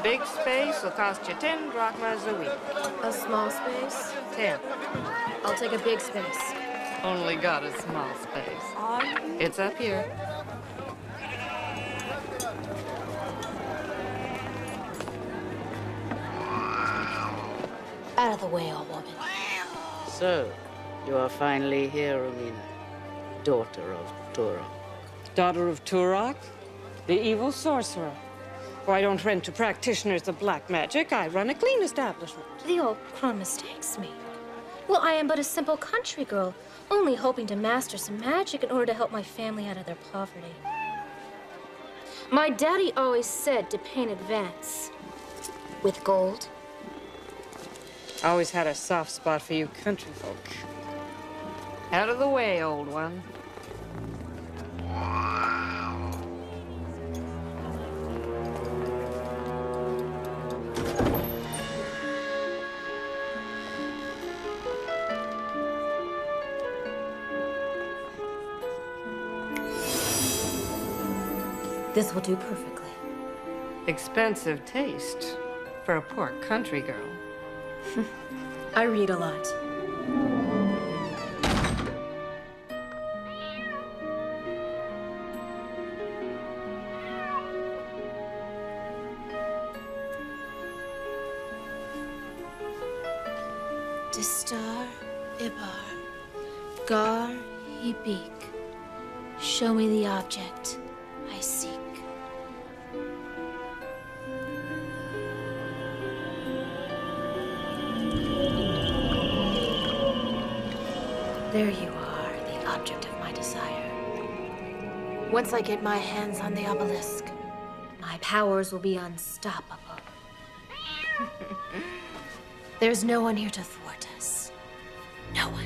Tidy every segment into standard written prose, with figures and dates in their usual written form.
big space will cost you 10 drachmas a week. A small space? 10. I'll take a big space. Only got a small space. It's up here. Out of the way, old woman. So, you are finally here, Romina, daughter of Turok. Daughter of Turok, the evil sorcerer. Oh, I don't rent to practitioners of black magic. I run a clean establishment. The old crone mistakes me. Well, I am but a simple country girl, only hoping to master some magic in order to help my family out of their poverty. My daddy always said to pay in advance. With gold. Always had a soft spot for you country folk. Out of the way, old one. This will do perfectly. Expensive taste for a poor country girl. I read a lot. Distar Ibar, Gar Hibik. Show me the object I seek. There you are, the object of my desire. Once I get my hands on the obelisk, my powers will be unstoppable. There's no one here to thwart us. No one.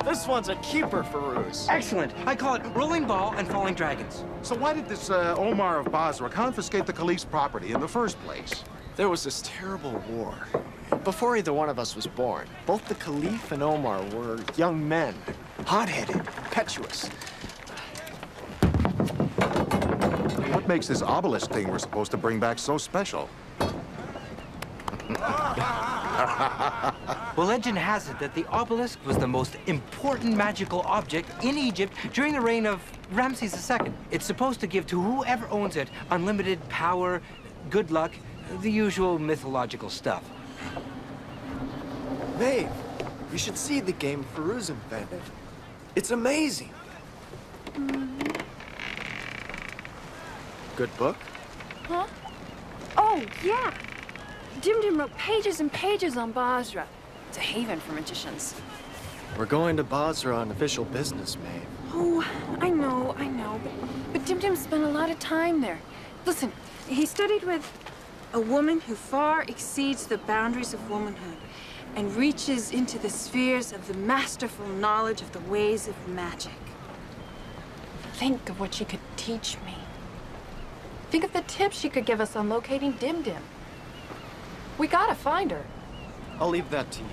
This one's a keeper, Farouz. Excellent. I call it rolling ball and falling dragons. So why did this Omar of Basra confiscate the Caliph's property in the first place? There was this terrible war. Before either one of us was born, both the Caliph and Omar were young men, hot-headed, impetuous. What makes this obelisk thing we're supposed to bring back so special? Well, legend has it that the obelisk was the most important magical object in Egypt during the reign of Ramses II. It's supposed to give to whoever owns it unlimited power, good luck, the usual mythological stuff. Maeve, you should see the game Farouz invented. It's amazing. Good book? Huh? Oh, yeah. Dim wrote pages and pages on Basra. It's a haven for magicians. We're going to Basra on official business, Maeve. Oh, I know. But Dim spent a lot of time there. Listen, he studied with a woman who far exceeds the boundaries of womanhood and reaches into the spheres of the masterful knowledge of the ways of magic. Think of what she could teach me. Think of the tips she could give us on locating Dim. We gotta find her. I'll leave that to you.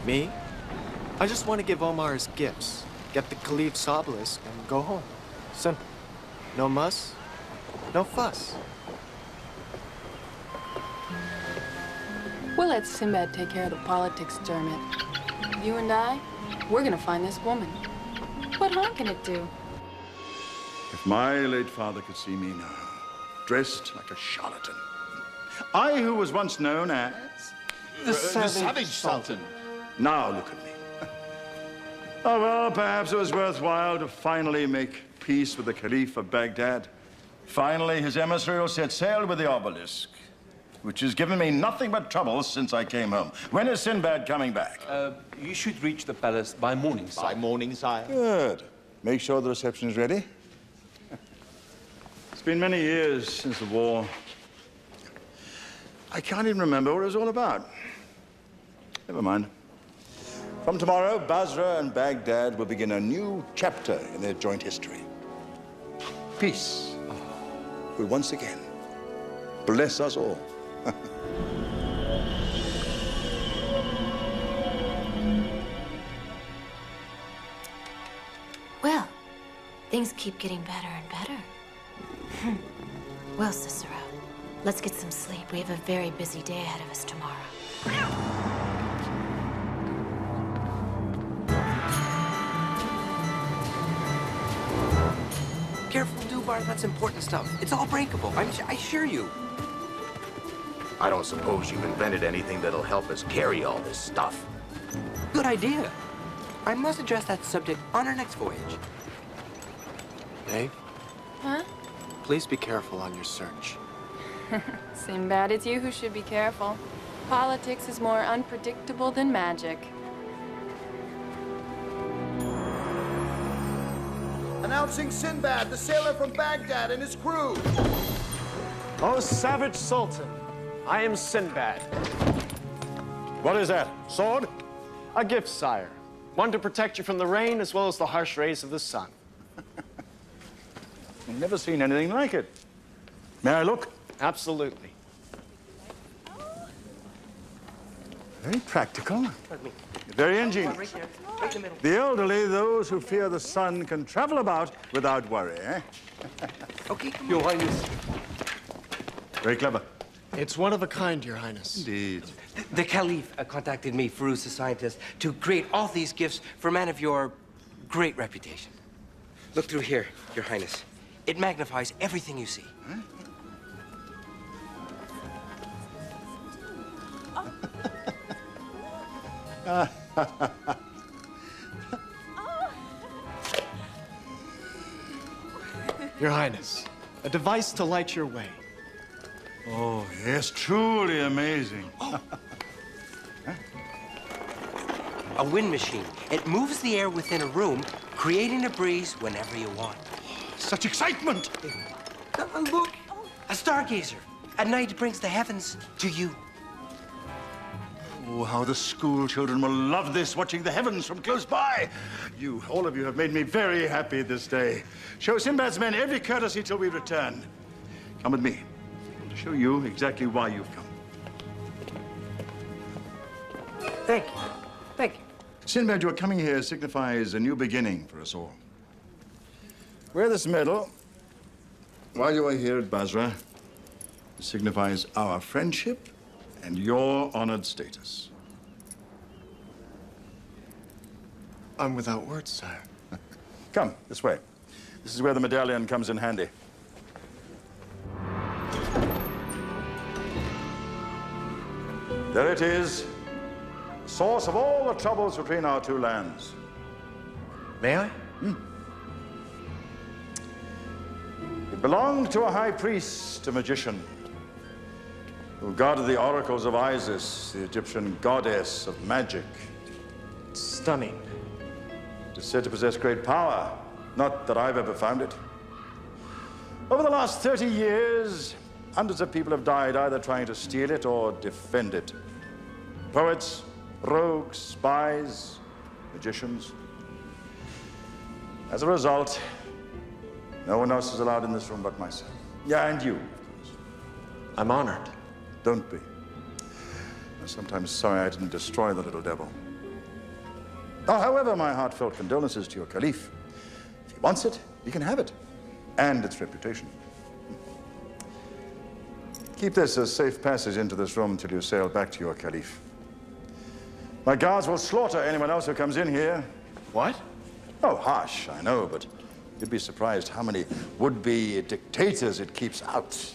Me? I just want to give Omar his gifts, get the Caliph's obelisk, and go home. Simple. No muss, no fuss. We'll let Sinbad take care of the politics, Dermot. You and I, we're gonna find this woman. What harm can it do? If my late father could see me now, dressed like a charlatan. I who was once known as... The Savage Sultan. Now look at me. Oh, well, perhaps it was worthwhile to finally make peace with the Caliph of Baghdad. Finally, his emissary will set sail with the obelisk, which has given me nothing but trouble since I came home. When is Sinbad coming back? You should reach the palace by morning, sire. By morning, sire. Good. Make sure the reception is ready. It's been many years since the war. I can't even remember what it was all about. Never mind. From tomorrow, Basra and Baghdad will begin a new chapter in their joint history. Peace will once again bless us all. Well, things keep getting better and better. Well, Cicero, let's get some sleep. We have a very busy day ahead of us tomorrow. Careful, Dubar, that's important stuff. It's all breakable, I assure you. I don't suppose you've invented anything that'll help us carry all this stuff. Good idea. I must address that subject on our next voyage. Babe, Huh? please be careful on your search. Sinbad, it's you who should be careful. Politics is more unpredictable than magic. Announcing Sinbad, the sailor from Baghdad, and his crew. Oh, Savage Sultan, I am Sinbad. What is that? Sword? A gift, sire. One to protect you from the rain as well as the harsh rays of the sun. I've never seen anything like it. May I look? Absolutely. Very practical. Pardon me. Very ingenious. Right there, right in the middle. The elderly, those who fear the sun, can travel about without worry, eh? Okay, come on. Your Highness. Very clever. It's one of a kind, Your Highness. Indeed. The Caliph contacted me, Farouz, the scientist, to create all these gifts for a man of your great reputation. Look through here, Your Highness. It magnifies everything you see. Huh? Your Highness, a device to light your way. Oh, yes, truly amazing. A wind machine. It moves the air within a room, creating a breeze whenever you want. Such excitement! Look, a stargazer. At night, it brings the heavens to you. Oh, how the school children will love this, watching the heavens from close by. You, all of you, have made me very happy this day. Show Sinbad's men every courtesy till we return. Come with me. To show you exactly why you've come. Thank you. Thank you. Sinbad, your coming here signifies a new beginning for us all. Wear this medal while you are here at Basra. It signifies our friendship and your honored status. I'm without words, sire. Come, this way. This is where the medallion comes in handy. There it is, source of all the troubles between our two lands. May I? It belonged to a high priest, a magician, who guarded the oracles of Isis, the Egyptian goddess of magic. It's stunning. It is said to possess great power, not that I've ever found it. Over the last 30 years, hundreds of people have died either trying to steal it or defend it. Poets, rogues, spies, magicians. As a result, no one else is allowed in this room but myself. Yeah, and you, of course. I'm honored. Don't be. I'm sometimes sorry I didn't destroy the little devil. Oh, however, my heartfelt condolences to your Caliph. If he wants it, he can have it. And its reputation. Keep this as safe passage into this room till you sail back to your Caliph. My guards will slaughter anyone else who comes in here. What? Oh, harsh, I know, but you'd be surprised how many would-be dictators it keeps out.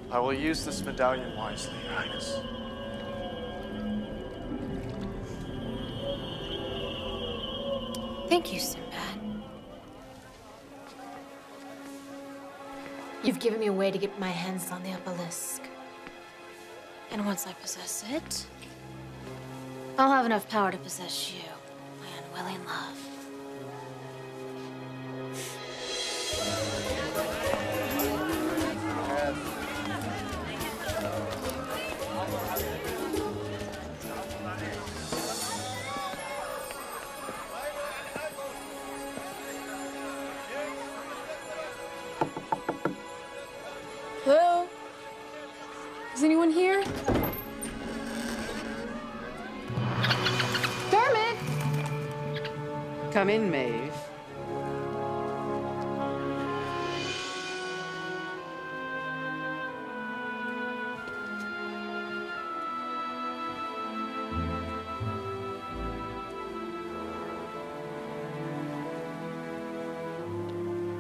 I will use this medallion wisely, Your Highness. Thank you, Sinbad. You've given me a way to get my hands on the obelisk. And once I possess it, I'll have enough power to possess you, my unwilling love. Hello? Is anyone here? Dermot! Come in, Maeve.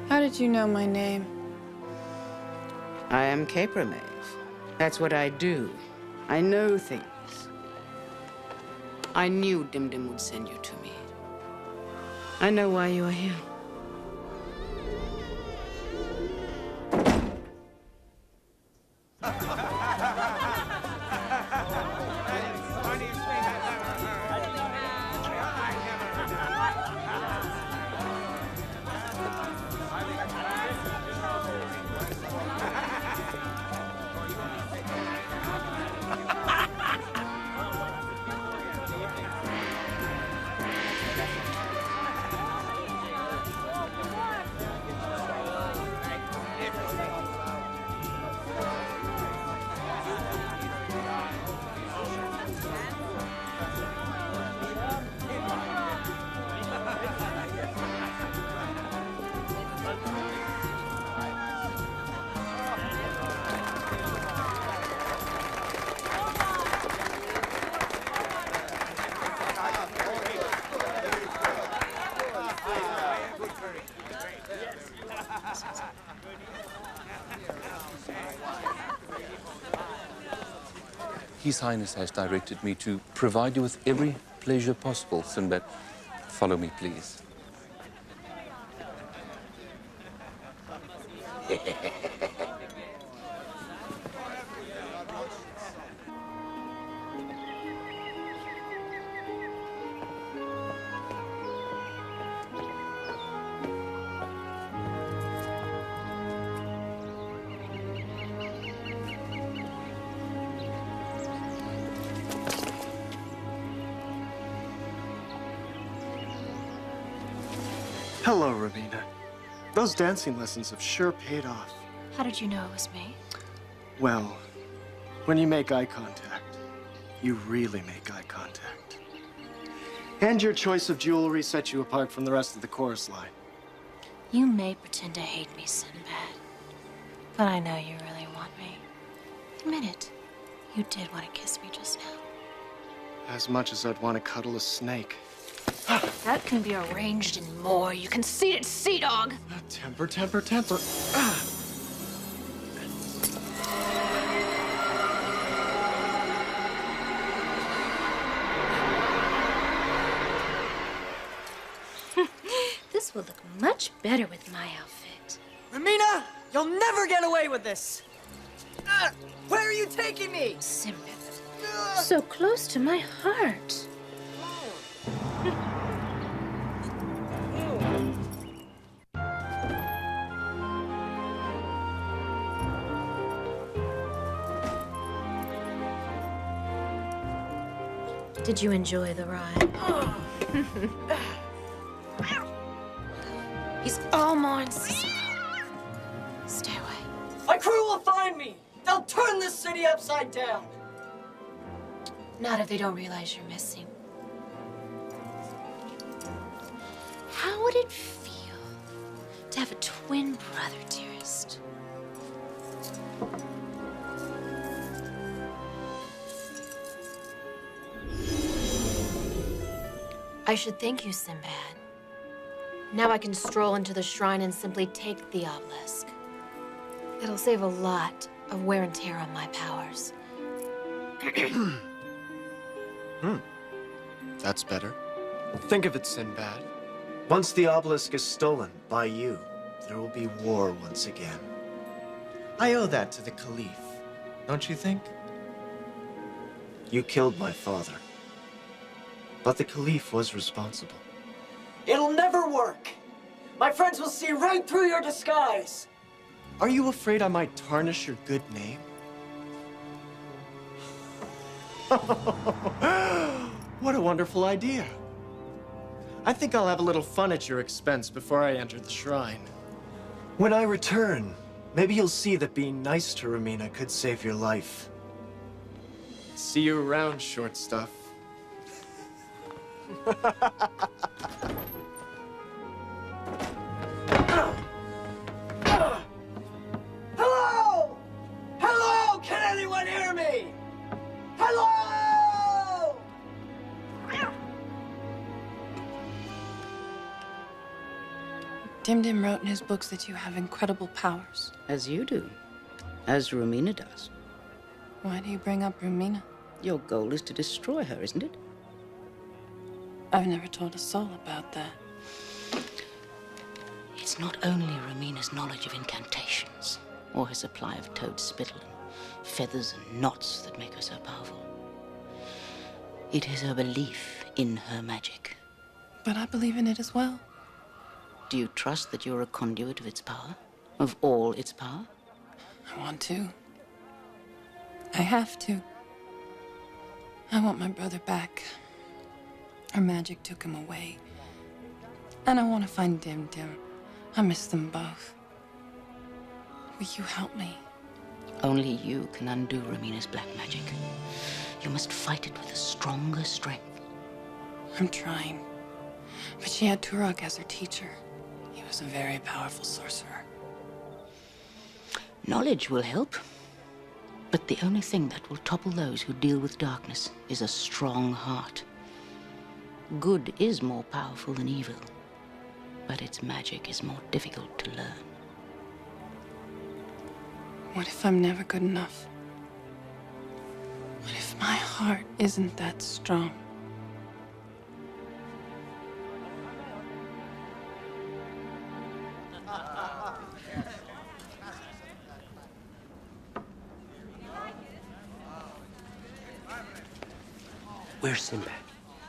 How did you know my name? I am Caper Maeve. That's what I do. I know things. I knew Dim Dim would send you to me. I know why you are here. His Highness has directed me to provide you with every pleasure possible, Sinbad. Follow me, please. Hello, Rabina. Those dancing lessons have sure paid off. How did you know it was me? Well, when you make eye contact, you really make eye contact. And your choice of jewelry sets you apart from the rest of the chorus line. You may pretend to hate me, Sinbad, but I know you really want me. Admit it. You did want to kiss me just now. As much as I'd want to cuddle a snake. That can be arranged and more, you conceited sea dog! Temper, temper, temper. This will look much better with my outfit. Ramina, you'll never get away with this! Where are you taking me? Sinbad, so close to my heart. Did you enjoy the ride? He's all mine, Cicero. Stay away. My crew will find me! They'll turn this city upside down! Not if they don't realize you're missing. would it feel to have a twin brother, dearest? I should thank you, Sinbad. Now I can stroll into the shrine and simply take the obelisk. It'll save a lot of wear and tear on my powers. That's better. Think of it, Sinbad. Once the obelisk is stolen by you, there will be war once again. I owe that to the Caliph, don't you think? You killed my father. But the Caliph was responsible. It'll never work. My friends will see right through your disguise. Are you afraid I might tarnish your good name? What a wonderful idea. I think I'll have a little fun at your expense before I enter the shrine. When I return, maybe you'll see that being nice to Romina could save your life. See you around, short stuff. Hello! Hello! Can anyone hear me? Hello! Dim Dim wrote in his books that you have incredible powers. As you do. As Romina does. Why do you bring up Romina? Your goal is to destroy her, isn't it? I've never told a soul about that. It's not only Romina's knowledge of incantations, or her supply of toad spittle and feathers and knots that make her so powerful. It is her belief in her magic. But I believe in it as well. Do you trust that you're a conduit of its power? Of all its power? I want to. I have to. I want my brother back. Her magic took him away. And I want to find Dim Dim. I miss them both. Will you help me? Only you can undo Romina's black magic. You must fight it with a stronger strength. I'm trying. But she had Turok as her teacher. He was a very powerful sorcerer. Knowledge will help. But the only thing that will topple those who deal with darkness is a strong heart. Good is more powerful than evil, but its magic is more difficult to learn. What if I'm never good enough? What if my heart isn't that strong? Where's Sinbad?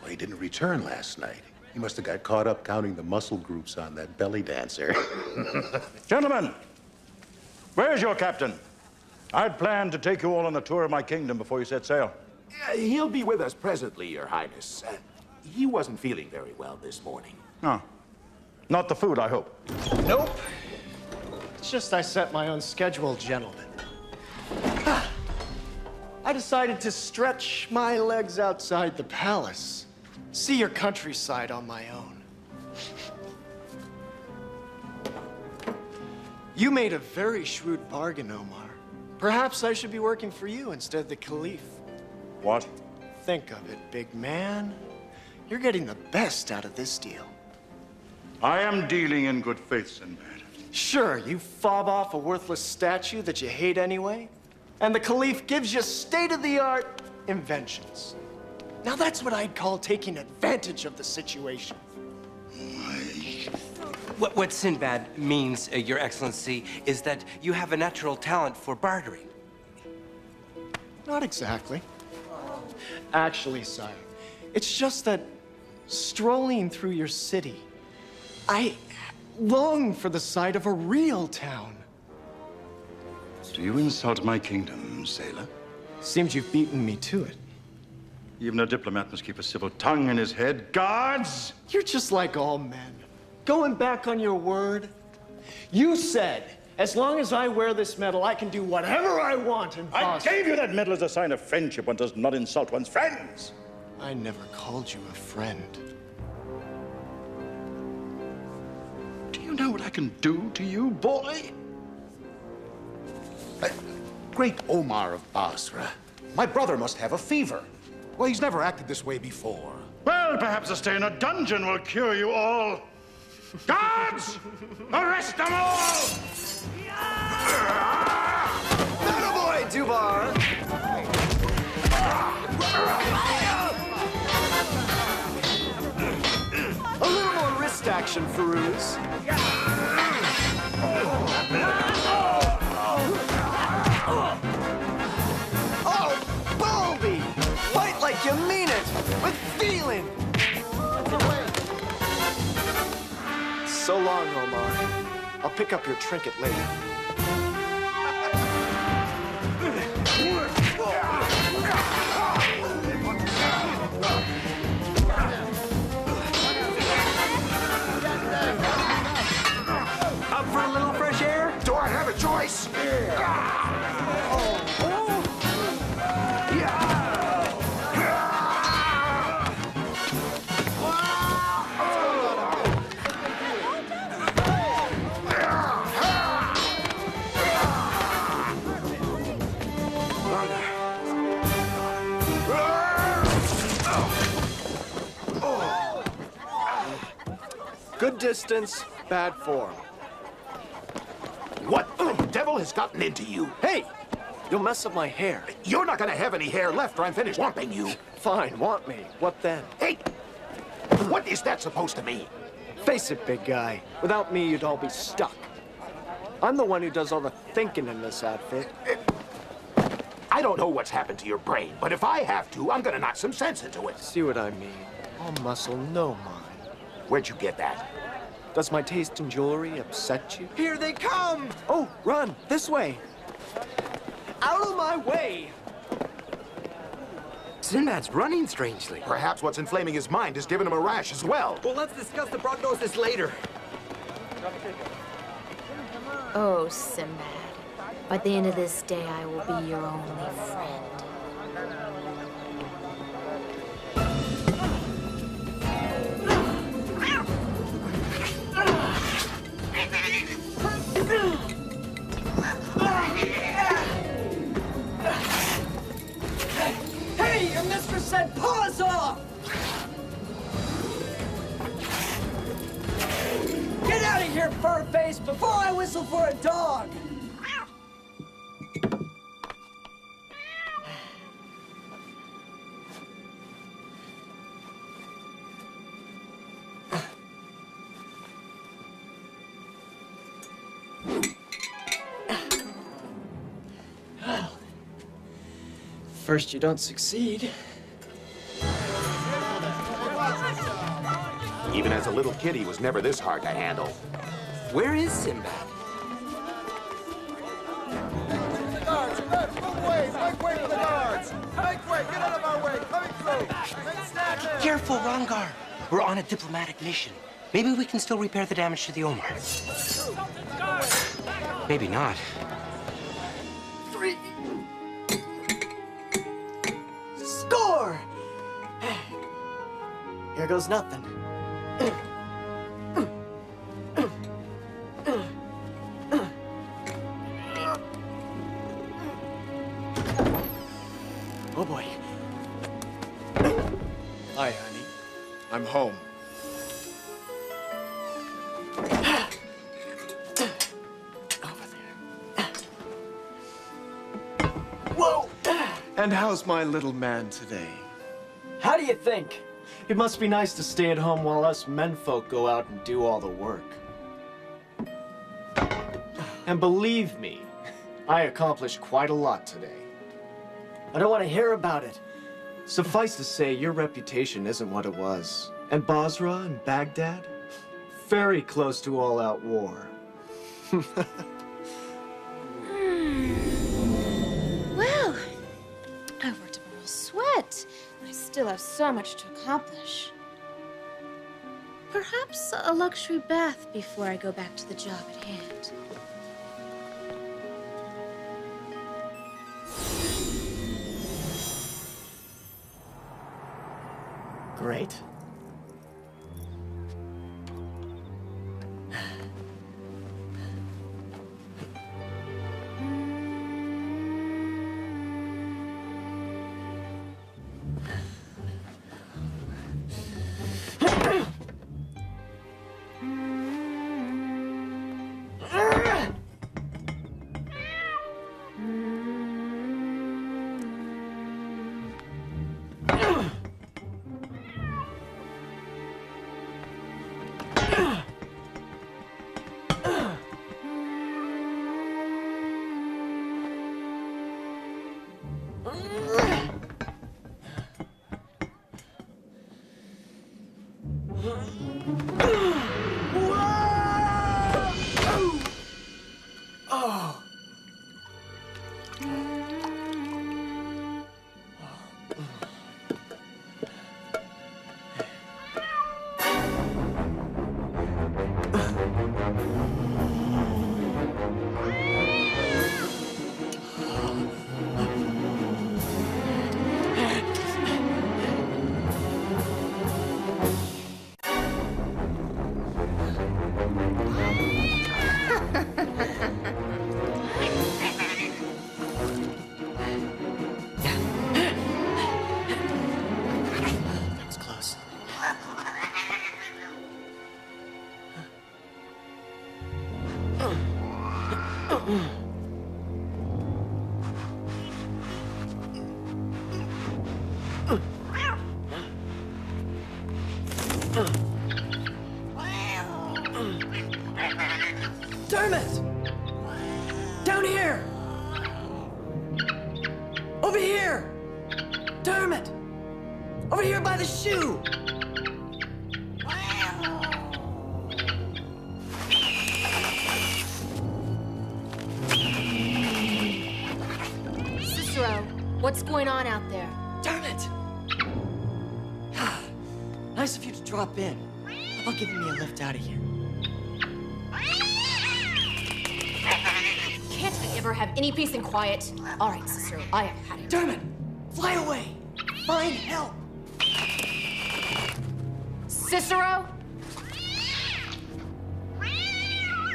Well, he didn't return last night. He must have got caught up counting the muscle groups on that belly dancer. Gentlemen, where's your captain? I'd planned to take you all on a tour of my kingdom before you set sail. He'll be with us presently, Your Highness. He wasn't feeling very well this morning. Oh. Not the food, I hope. Nope. It's just I set my own schedule, gentlemen. I decided to stretch my legs outside the palace. See your countryside on my own. You made a very shrewd bargain, Omar. Perhaps I should be working for you instead of the Caliph. What? Think of it, big man. You're getting the best out of this deal. I am dealing in good faith, Sinbad. Sure, you fob off a worthless statue that you hate anyway, and the Caliph gives you state-of-the-art inventions. Now that's what I'd call taking advantage of the situation. What Sinbad means, Your Excellency, is that you have a natural talent for bartering. Not exactly. Actually, sire, it's just that strolling through your city, I long for the sight of a real town. Do you insult my kingdom, sailor? Seems you've beaten me to it. Even a diplomat must keep a civil tongue in his head. Guards! You're just like all men. Going back on your word. You said, as long as I wear this medal, I can do whatever I want in I gave you that medal as a sign of friendship. One does not insult one's friends. I never called you a friend. you know what I can do to you, boy? Great Omar of Basra. My brother must have a fever. Well, he's never acted this way before. Well, perhaps a stay in a dungeon will cure you all. Guards! Arrest them all! Attaboy, Dubar! A little more wrist action, Farouz. Oh, Baldy! Fight like you mean it, with feeling! So long, Omar. I'll pick up your trinket later. Up for a little fresh air? Do I have a choice? Good distance, bad form. What the devil has gotten into you? Hey! You'll mess up my hair. You're not gonna have any hair left or I'm finished whomping you. Fine, want me. What then? Hey! What is that supposed to mean? Face it, big guy. Without me, you'd all be stuck. I'm the one who does all the thinking in this outfit. I don't know what's happened to your brain, but if I have to, I'm gonna knock some sense into it. See what I mean? All muscle, no mind. Where'd you get that? Does my taste in jewelry upset you? Here they come! Oh, run! This way! Out of my way! Sinbad's running strangely. Perhaps what's inflaming his mind is giving him a rash as well. Well, let's discuss the prognosis later. Oh, Sinbad. By the end of this day, I will be your only friend. Hey, your mistress said paws off! Get out of here, fur-face, before I whistle for a dog! First you don't succeed. Even as a little kid, he was never this hard to handle. Where is Sinbad? Guards, move way! Make way for the guards! Make way! Get out of our way! Coming through! Careful, Rangar. We're on a diplomatic mission. Maybe we can still repair the damage to the Omar. Maybe not. 3. Score! Here goes nothing. Oh boy. Hi, honey. I'm home. Over there. Whoa! And how's my little man today? How do you think? It must be nice to stay at home while us menfolk go out and do all the work. And believe me, I accomplished quite a lot today. I don't want to hear about it. Suffice to say, your reputation isn't what it was. And Basra and Baghdad? Very close to all-out war. Well, I worked up a real sweat. I still have so much to accomplish. Perhaps a luxury bath before I go back to the job at hand. Great. Over here by the shoe! Cicero, what's going on out there? Darn it! Nice of you to drop in. How about giving me a lift out of here? Can't I ever have any peace and quiet? All right, Cicero, I have had it. Dermot! Fly away! Find help! Cicero?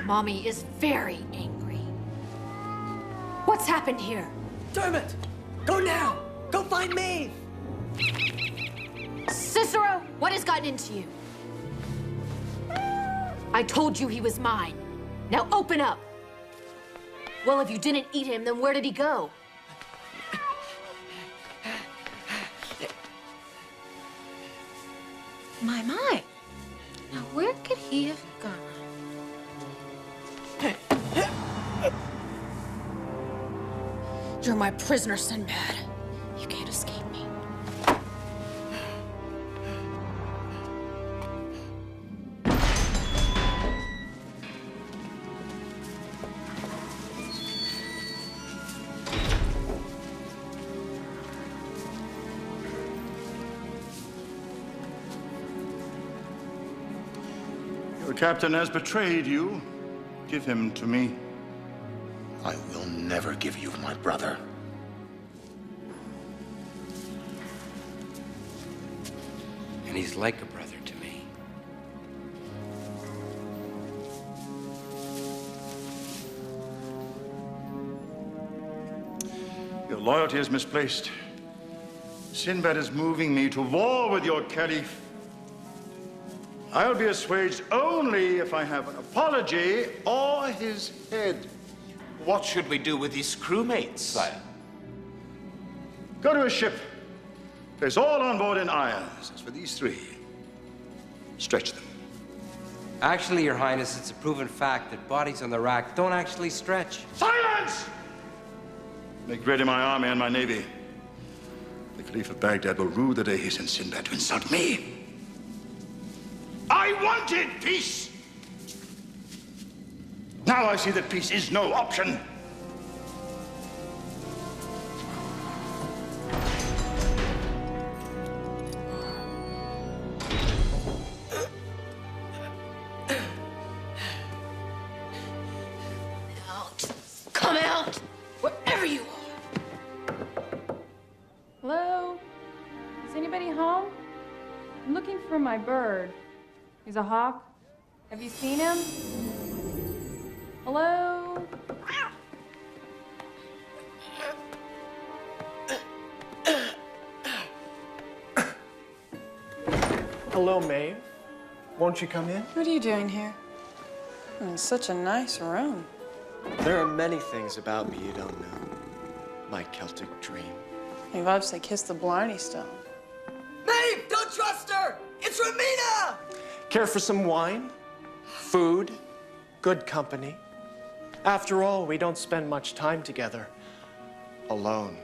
Mommy is very angry. What's happened here? Dermot! Go now! Go find Maeve! Cicero, what has gotten into you? I told you he was mine. Now open up. Well, if you didn't eat him, then where did he go? My. Now where could he have gone? You're my prisoner, Sinbad. You can't escape me. Your captain has betrayed you. Give him to me. I will never give you my brother. And he's like a brother to me. Your loyalty is misplaced. Sinbad is moving me to war with your caliph. I'll be assuaged only if I have an apology or his head. What should we do with these crewmates? Sire. Go to a ship. Place all on board in irons. As for these three, stretch them. Actually, Your Highness, it's a proven fact that bodies on the rack don't actually stretch. Silence! Make ready my army and my navy. The Caliph of Baghdad will rue the day he sent Sinbad to insult me. I wanted peace! Now I see that peace is no option. Out. Come out! Wherever you are. Hello? Is anybody home? I'm looking for my bird. He's a hawk. Have you seen him? Hello? Hello, Maeve. Won't you come in? What are you doing here? It's such a nice room. There are many things about me you don't know. My Celtic dream. You've obviously kissed the Blarney Stone. Maeve, don't trust her! It's Ramina! Care for some wine? Food? Good company? After all, we don't spend much time together. Alone.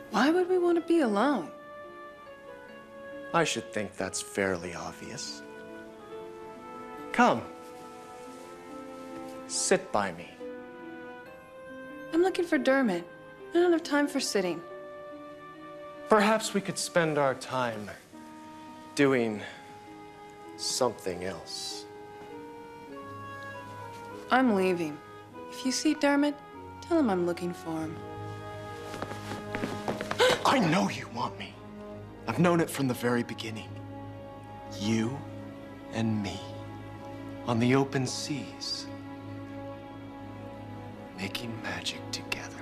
Why would we want to be alone? I should think that's fairly obvious. Come. Sit by me. I'm looking for Dermot. I don't have time for sitting. Perhaps we could spend our time doing something else. I'm leaving. If you see Dermot, tell him I'm looking for him. I know you want me. I've known it from the very beginning. You and me on the open seas, making magic together.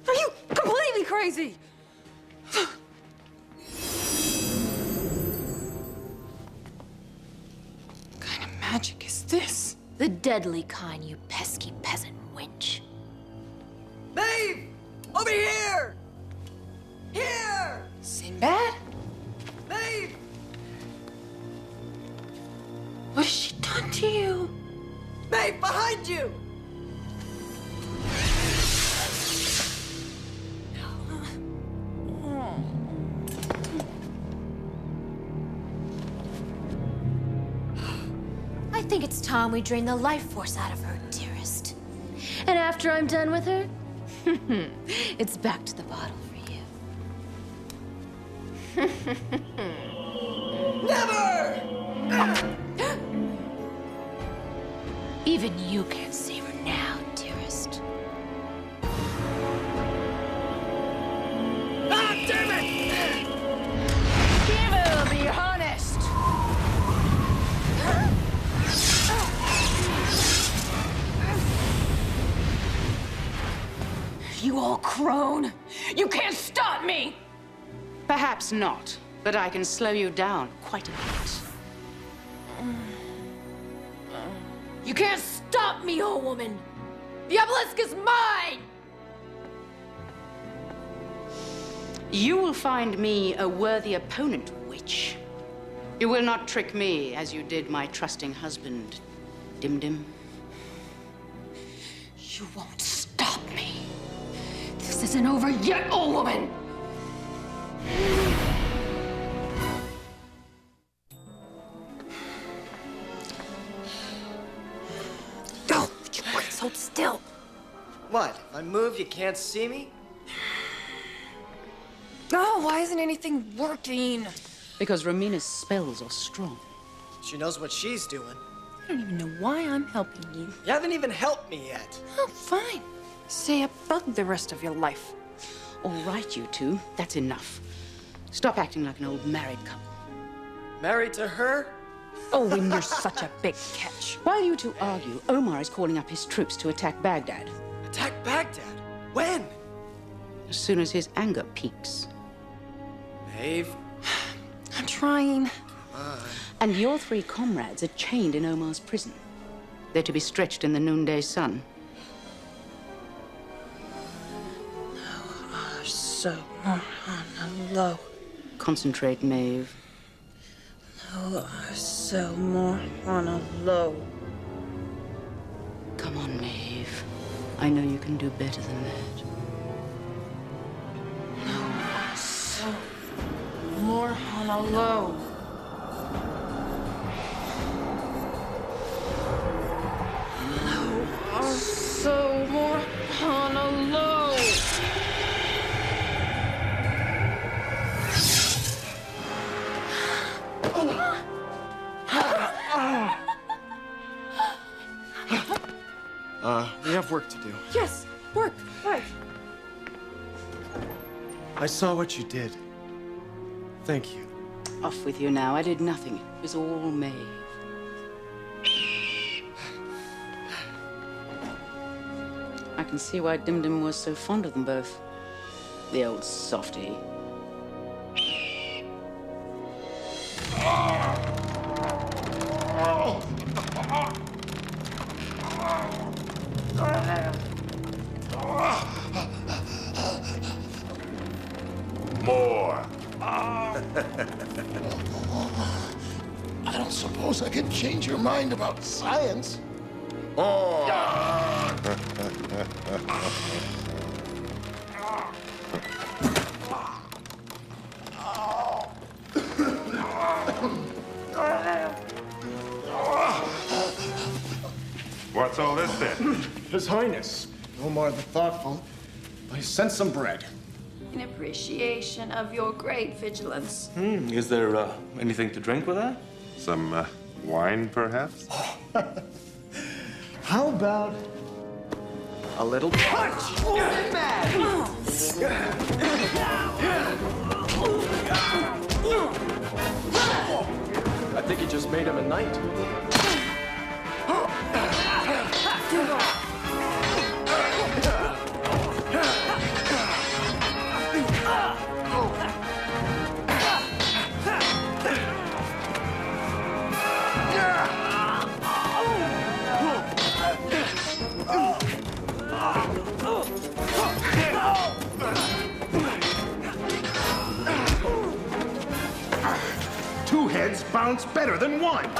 Are you completely crazy? What kind of magic is this? The deadly kind, you pesky peasant wench. Maeve! Over here! Here! Sinbad? Maeve! What has she done to you? Maeve, behind you! I think it's time we drain the life force out of her, dearest. And after I'm done with her, it's back to the bottle for you. Never! Even you can't save her now, dearest. Ah, damn it! Evil, be honest! You all crone! You can't stop me! Perhaps not, but I can slow you down quite a bit. You can't stop me, old woman! The obelisk is mine! You will find me a worthy opponent, witch. You will not trick me as you did my trusting husband, Dim-Dim. You won't stop me. This isn't over yet, old woman! Go! Please hold still. What? If I move, you can't see me? Oh, why isn't anything working? Because Romina's spells are strong. She knows what she's doing. I don't even know why I'm helping you. You haven't even helped me yet. Oh, fine. Stay a bug the rest of your life. All right, you two. That's enough. Stop acting like an old married couple. Married to her? Oh, and you're such a big catch. While you two argue, Omar is calling up his troops to attack Baghdad. Attack Baghdad? When? As soon as his anger peaks. Maeve? I'm trying. And your three comrades are chained in Omar's prison. They're to be stretched in the noonday sun. So more on a low. Concentrate, Maeve. So more on a low. Come on, Maeve. I know you can do better than that. So more on a low. So more on a low. We have work to do. Yes, work, right. I saw what you did. Thank you. Off with you now. I did nothing. It was all Maeve. I can see why Dim-Dim was so fond of them both. The old softy. More. I don't suppose I can change your mind about science. More. What's all this then? His Highness, Omar the Thoughtful, I sent some bread. In appreciation of your great vigilance. Is there anything to drink with that? Some wine, perhaps? How about a little punch? I think he just made him a knight. Two heads bounce better than one.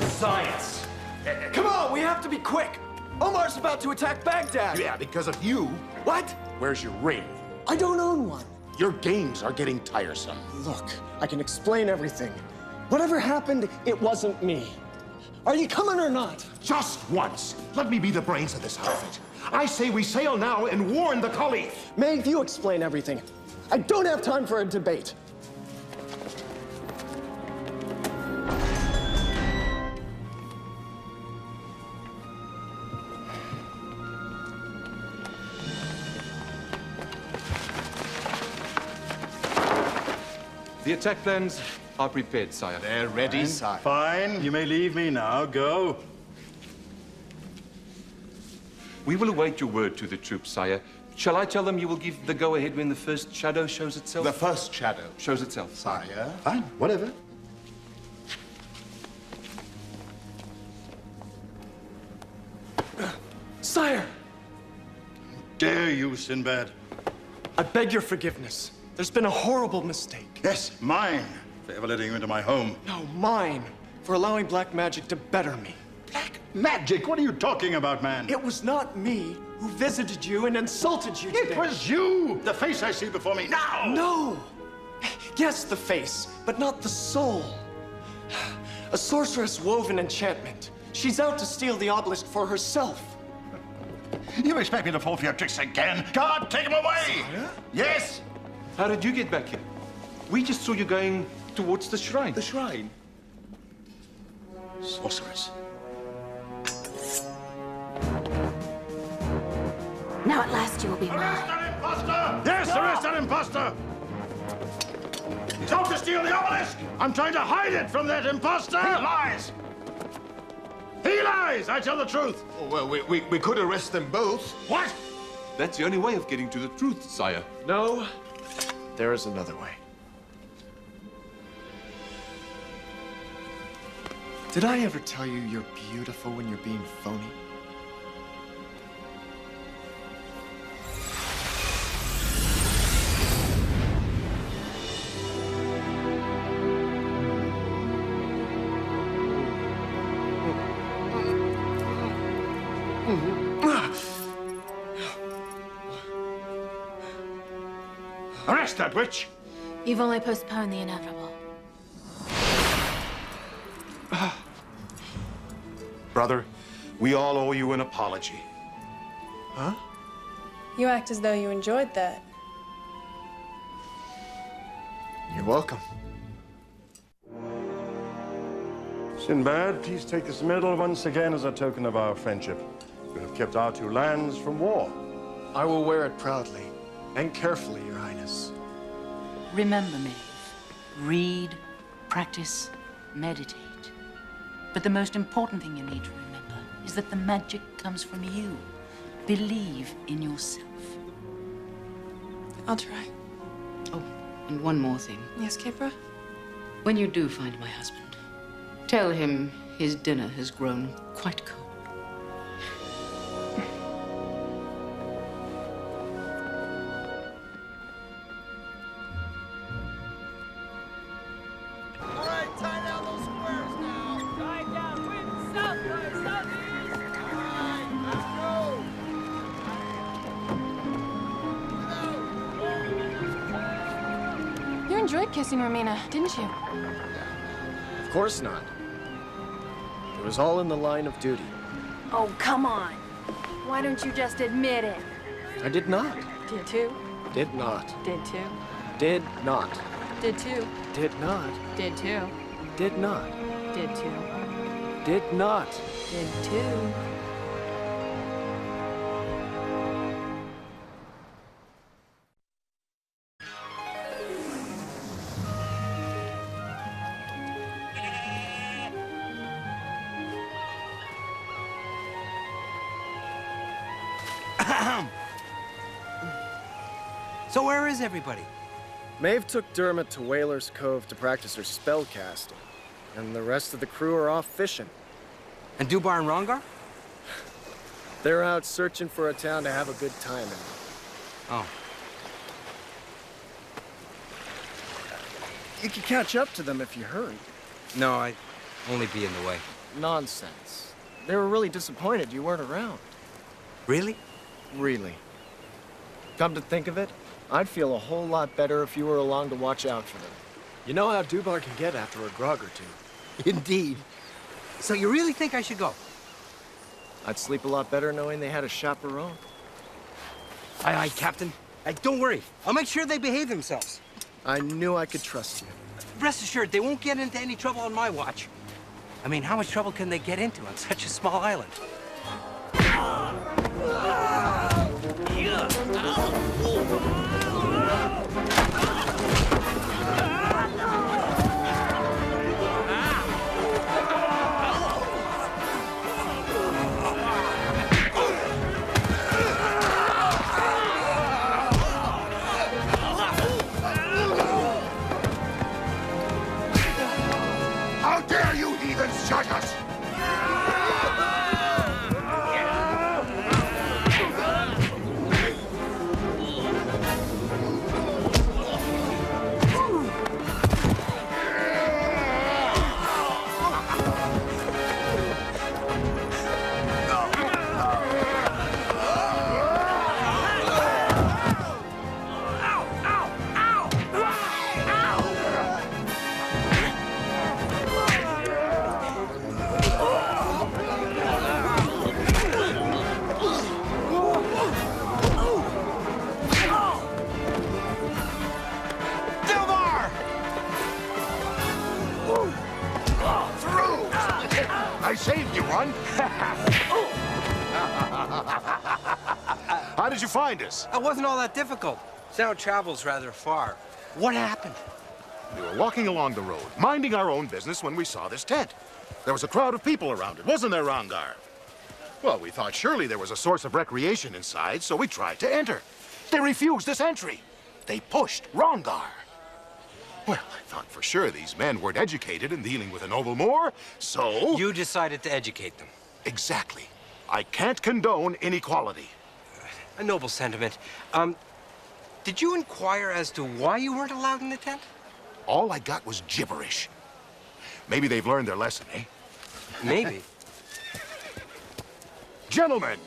Science. Come on, we have to be quick. Omar's about to attack Baghdad. Yeah, because of you. What? Where's your ring? I don't own one. Your games are getting tiresome. Look, I can explain everything. Whatever happened, it wasn't me. Are you coming or not? Just once. Let me be the brains of this outfit. I say we sail now and warn the Caliph. Maeve, you explain everything. I don't have time for a debate. The attack plans are prepared, sire. They're ready, sire. Fine. You may leave me now. Go. We will await your word to the troops, sire. Shall I tell them you will give the go-ahead when the first shadow shows itself? The first shadow shows itself. Sire. Fine. Whatever. Sire! Dare you, Sinbad? I beg your forgiveness. There's been a horrible mistake. Yes, mine, for ever letting you into my home. No, mine, for allowing black magic to better me. Black magic? What are you talking about, man? It was not me who visited you and insulted you today. It was you! The face I see before me now! No! Yes, the face, but not the soul. A sorceress wove an enchantment. She's out to steal the obelisk for herself. You expect me to fall for your tricks again? God, take him away! Sire? Yes! How did you get back here? We just saw you going towards the shrine. The shrine? Sorceress. Now at last you will be mine. Arrest that imposter! Yes, arrest that imposter! He's out to steal the obelisk! I'm trying to hide it from that imposter! He lies! He lies! I tell the truth! Oh, well, we could arrest them both. What? That's the only way of getting to the truth, sire. No, there is another way. Did I ever tell you you're beautiful when you're being phony? Arrest that witch! You've only postponed the inevitable. Brother, we all owe you an apology. Huh? You act as though you enjoyed that. You're welcome. Sinbad, please take this medal once again as a token of our friendship. You have kept our two lands from war. I will wear it proudly and carefully, Your Highness. Remember, Maeve, read, practice, meditate. But the most important thing you need to remember is that the magic comes from you. Believe in yourself. I'll try. Oh, and one more thing. Yes, Kipra? When you do find my husband, tell him his dinner has grown quite cold. All right, tie down those squares now. Tie down, wind, south by southeast. All right, let's go. You enjoyed kissing Romina, didn't you? Of course not. It was all in the line of duty. Oh, come on. Why don't you just admit it? I did not. Did too. Did not. Did too. Did not. Did too. Did not. Did too. Did not. Did too. Did not. Did too. So where is everybody? Maeve took Dermot to Whaler's Cove to practice her spellcasting, and the rest of the crew are off fishing. And Dubar and Rongar? They're out searching for a town to have a good time in. Oh. You could catch up to them if you hurry. No, I'd only be in the way. Nonsense. They were really disappointed you weren't around. Really? Really. Come to think of it, I'd feel a whole lot better if you were along to watch out for them. You know how Dubar can get after a grog or two. Indeed. So you really think I should go? I'd sleep a lot better knowing they had a chaperone. Aye, aye, Captain. Don't worry. I'll make sure they behave themselves. I knew I could trust you. Rest assured, they won't get into any trouble on my watch. I mean, how much trouble can they get into on such a small island? How dare you heathens judge us? I saved you one. How did you find us? It wasn't all that difficult. Sound travels rather far. What happened? We were walking along the road, minding our own business when we saw this tent. There was a crowd of people around it, wasn't there, Rongar? Well, we thought surely there was a source of recreation inside, so we tried to enter. They refused us entry. They pushed Rongar. Well, I thought for sure these men weren't educated in dealing with a noble Moor, so... You decided to educate them. Exactly. I can't condone inequality. A noble sentiment. Did you inquire as to why you weren't allowed in the tent? All I got was gibberish. Maybe they've learned their lesson, eh? Maybe. Gentlemen,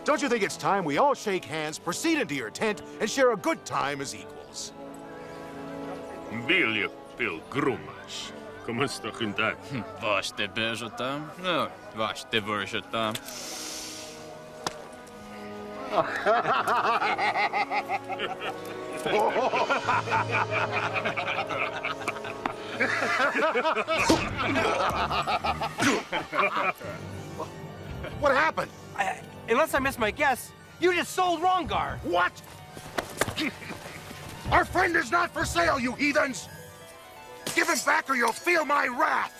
don't you think it's time we all shake hands, proceed into your tent, and share a good time as equals? Vilja pilgrimas. Kom eens toch in dag. Was te bezotam? No, was te vershatam. What happened? Unless I missed my guess, you just sold Rongar. What? Our friend is not for sale, you heathens! Give him back or you'll feel my wrath!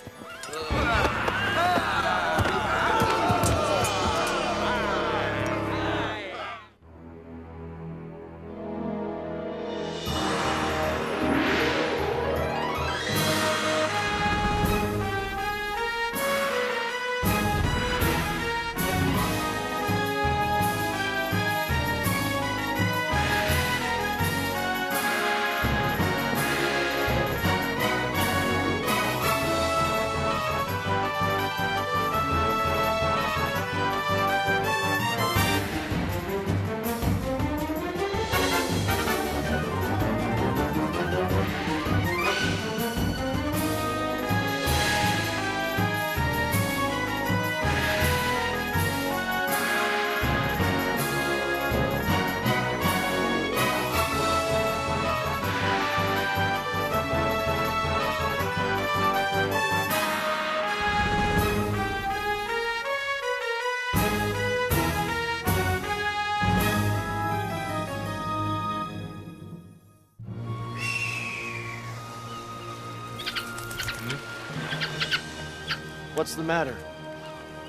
What's the matter?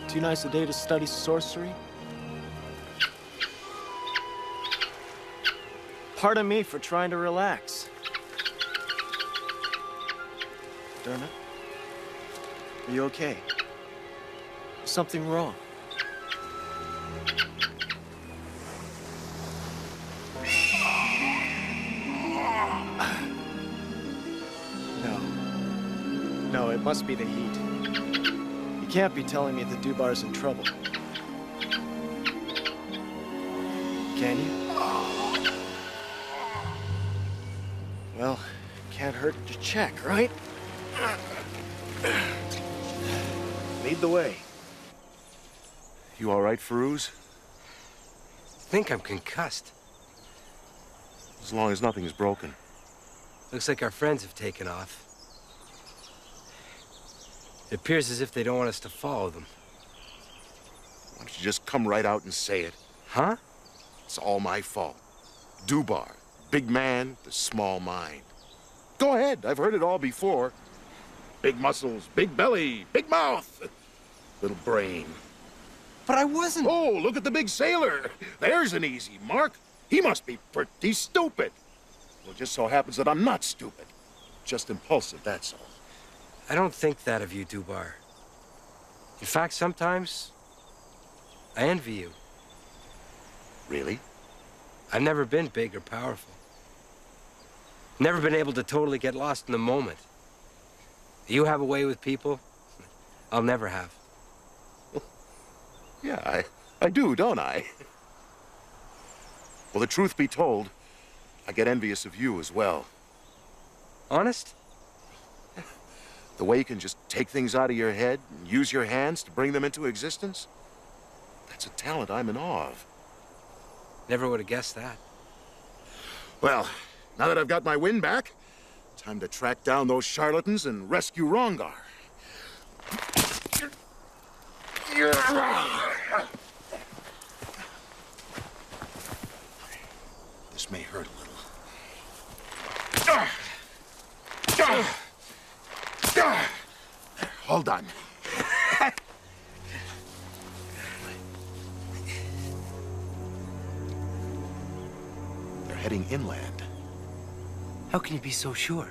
Too nice a day to study sorcery? Pardon me for trying to relax. Dermot? Are you okay? Is something wrong? No. No, it must be the heat. You can't be telling me the Dubar's in trouble. Can you? Well, can't hurt to check, right? Lead the way. You all right, Feroz? I think I'm concussed. As long as nothing's broken. Looks like our friends have taken off. It appears as if they don't want us to follow them. Why don't you just come right out and say it? Huh? It's all my fault. Dubar, big man, the small mind. Go ahead, I've heard it all before. Big muscles, big belly, big mouth, little brain. But I wasn't. Oh, look at the big sailor. There's an easy mark. He must be pretty stupid. Well, it just so happens that I'm not stupid. Just impulsive, that's all. I don't think that of you, Dubar. In fact, sometimes I envy you. Really? I've never been big or powerful. Never been able to totally get lost in the moment. You have a way with people I'll never have. Yeah, I do, don't I? Well, the truth be told, I get envious of you as well. Honest? The way you can just take things out of your head and use your hands to bring them into existence. That's a talent I'm in awe of. Never would have guessed that. Well, now that I've got my wind back, time to track down those charlatans and rescue Rongar. This may hurt a little. Hold on. They're heading inland. How can you be so sure?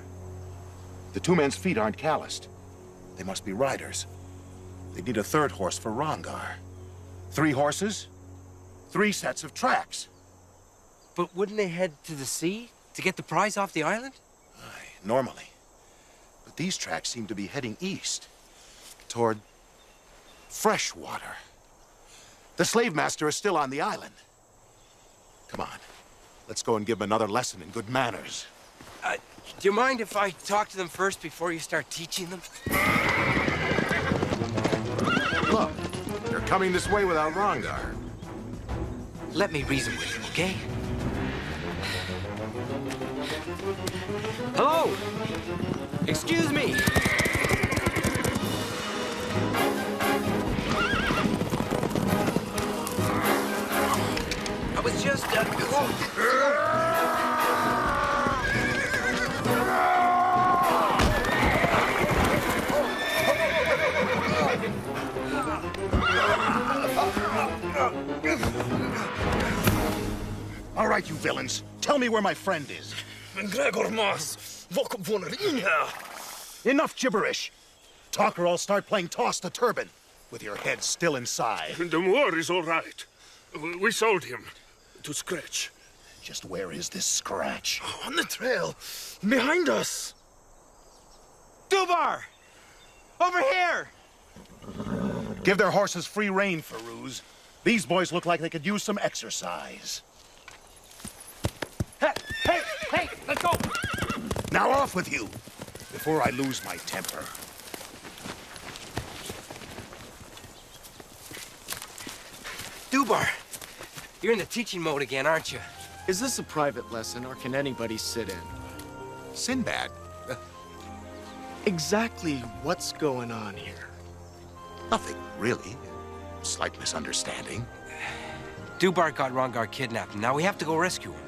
The two men's feet aren't calloused. They must be riders. They need a third horse for Rongar. 3 horses, 3 sets of tracks. But wouldn't they head to the sea to get the prize off the island? Aye, normally. But these tracks seem to be heading east, toward fresh water. The slave master is still on the island. Come on, let's go and give him another lesson in good manners. Do you mind if I talk to them first before you start teaching them? Look, they're coming this way without Rongar. Let me reason with them, okay? Hello? Excuse me. I was just, All right, you villains. Tell me where my friend is. Gregor Moss, Enough gibberish. Talk or I'll start playing toss the turban, with your head still inside. The Moor is all right. We sold him to Scratch. Just where is this Scratch? On the trail, behind us. Dubar! Over here! Give their horses free rein, Feroz. These boys look like they could use some exercise. Hey, let's go! Now off with you, before I lose my temper. Dubar, you're in the teaching mode again, aren't you? Is this a private lesson, or can anybody sit in? Sinbad? Exactly what's going on here? Nothing, really. Slight misunderstanding. Dubar got Rongar kidnapped, and now we have to go rescue him.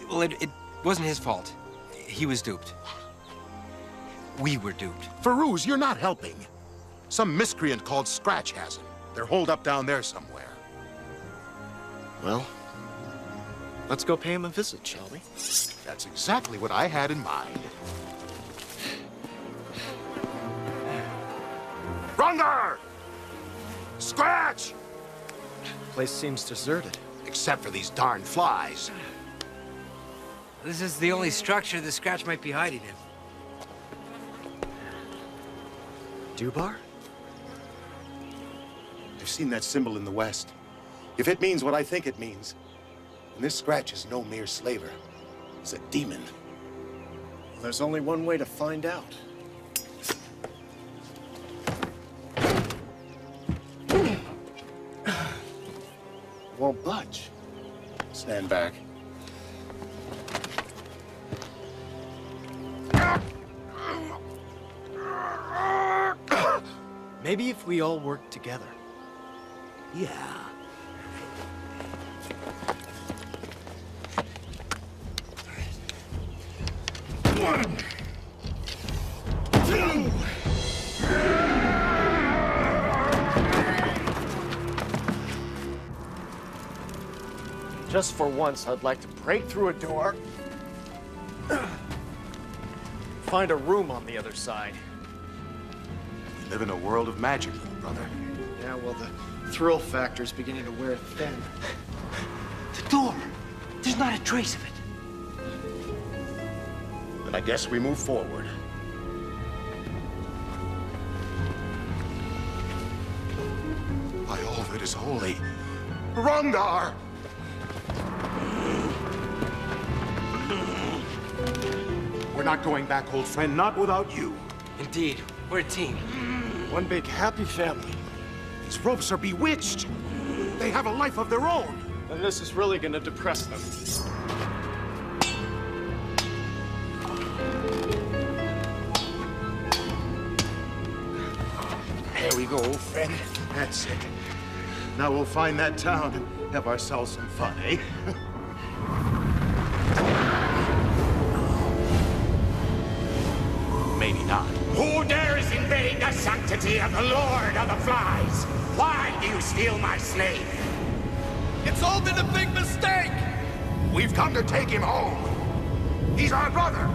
Well, it wasn't his fault. He was duped. We were duped. Feroz, you're not helping. Some miscreant called Scratch has him. They're holed up down there somewhere. Well, let's go pay him a visit, shall we? That's exactly what I had in mind. Rongar! Scratch! Place seems deserted. Except for these darn flies. This is the only structure the Scratch might be hiding in. Dubar? I've seen that symbol in the west. If it means what I think it means, then this Scratch is no mere slaver. He's a demon. Well, there's only one way to find out. Won't budge. Stand back. Maybe if we all work together. Yeah. One, two. Just for once, I'd like to break through a door. Find a room on the other side. We live in a world of magic, little brother. Yeah, well, the thrill factor's beginning to wear thin. The door! There's not a trace of it. Then I guess we move forward. By all that is holy, Rongar! We're not going back, old friend, not without you. Indeed, we're a team. One big happy family. These ropes are bewitched. They have a life of their own. And this is really gonna depress them. There we go, old friend. That's it. Now we'll find that town and have ourselves some fun, eh? Maybe not. Who dares invade the sanctity of the Lord of the Flies? Why do you steal my slave? It's all been a big mistake! We've come to take him home. He's our brother.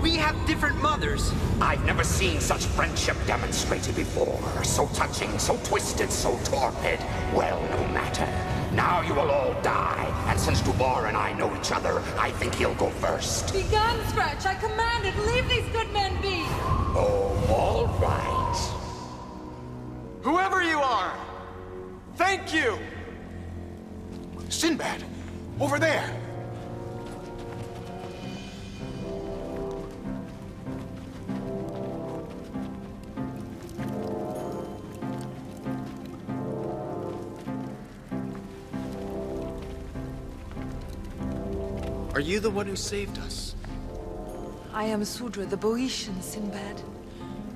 We have different mothers. I've never seen such friendship demonstrated before. So touching, so twisted, so torpid. Well, no matter. Now you will all die. And since Dubar and I know each other, I think he'll go first. Be gone, Scratch! I commanded! Leave these good men be! Oh, all right. Whoever you are, thank you! Sinbad, over there. Are you the one who saved us? I am Sudra, the Boeotian Sinbad.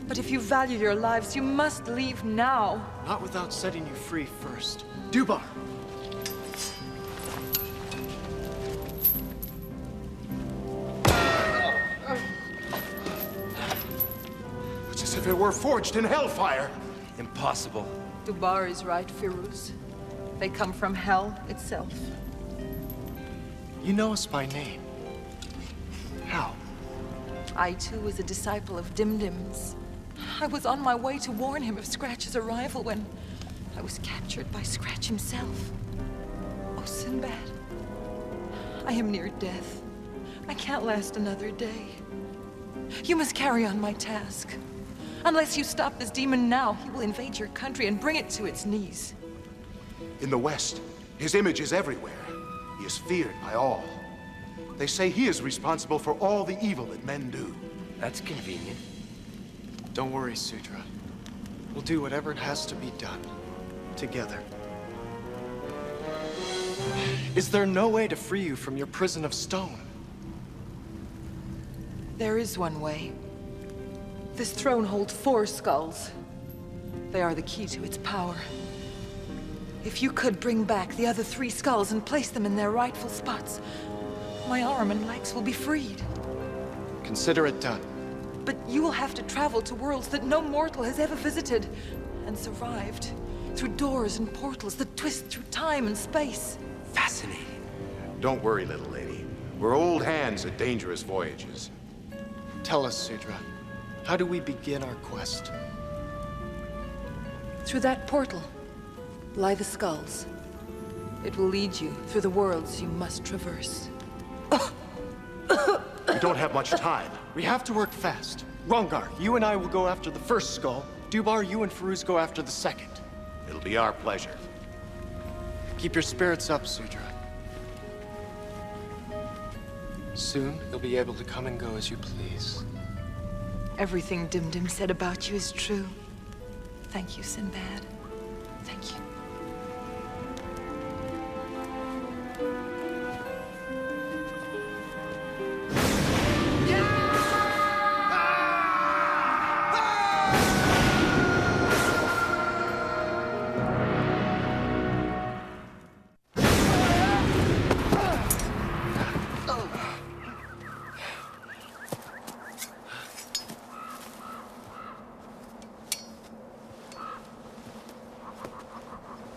But if you value your lives, you must leave now. Not without setting you free first. Dubar! It's as if it were forged in hellfire. Impossible. Dubar is right, Firuz. They come from hell itself. You know us by name. How? I, too, was a disciple of Dimdim's. I was on my way to warn him of Scratch's arrival when I was captured by Scratch himself. Oh, Sinbad, I am near death. I can't last another day. You must carry on my task. Unless you stop this demon now, he will invade your country and bring it to its knees. In the West, his image is everywhere. He is feared by all. They say he is responsible for all the evil that men do. That's convenient. Don't worry, Sudra. We'll do whatever has to be done. Together. Is there no way to free you from your prison of stone? There is one way. This throne holds 4 skulls. They are the key to its power. If you could bring back the other 3 skulls and place them in their rightful spots, my arm and legs will be freed. Consider it done. But you will have to travel to worlds that no mortal has ever visited, and survived. Through doors and portals that twist through time and space. Fascinating. Don't worry, little lady. We're old hands at dangerous voyages. Tell us, Sudra. How do we begin our quest? Through that portal lie the skulls. It will lead you through the worlds you must traverse. We don't have much time. We have to work fast. Rongar, you and I will go after the first skull. Dubar, you and Firuz go after the second. It'll be our pleasure. Keep your spirits up, Sudra. Soon, you'll be able to come and go as you please. Everything Dimdim said about you is true. Thank you, Sinbad. Thank you.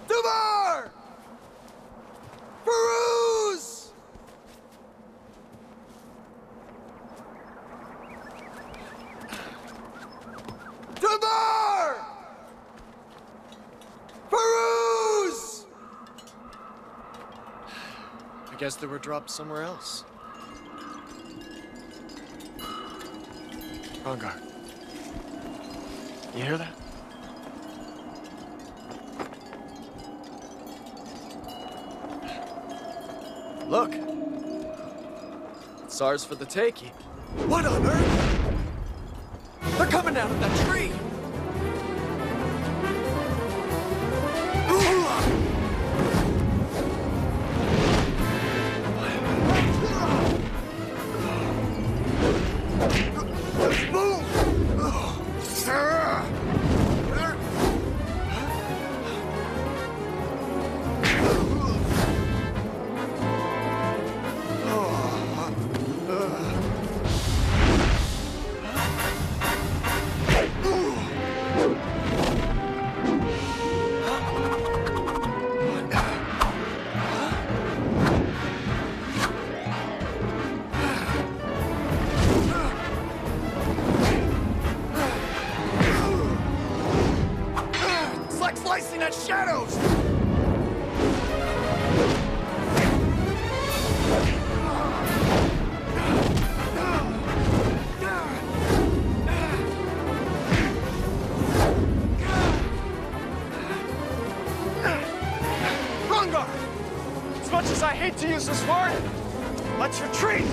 Dubar! Firuz! Dubar! Firuz! I guess they were dropped somewhere else. Rongar. You hear that? Look. It's ours for the taking. What on earth? They're coming out of that tree! It's like slicing at shadows! Rongar! As much as I hate to use this word, let's retreat!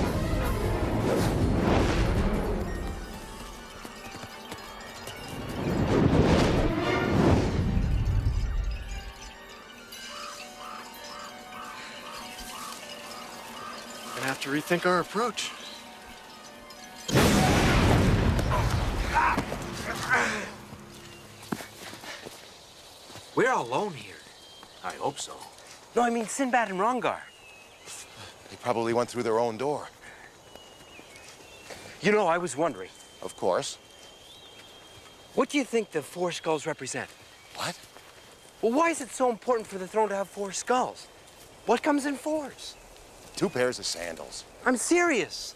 Gonna have to rethink our approach. We're alone here. I hope so. No, I mean Sinbad and Rongar. They probably went through their own door. You know, I was wondering. Of course. What do you think the four skulls represent? What? Well, why is it so important for the throne to have four skulls? What comes in fours? 2 pairs of sandals. I'm serious.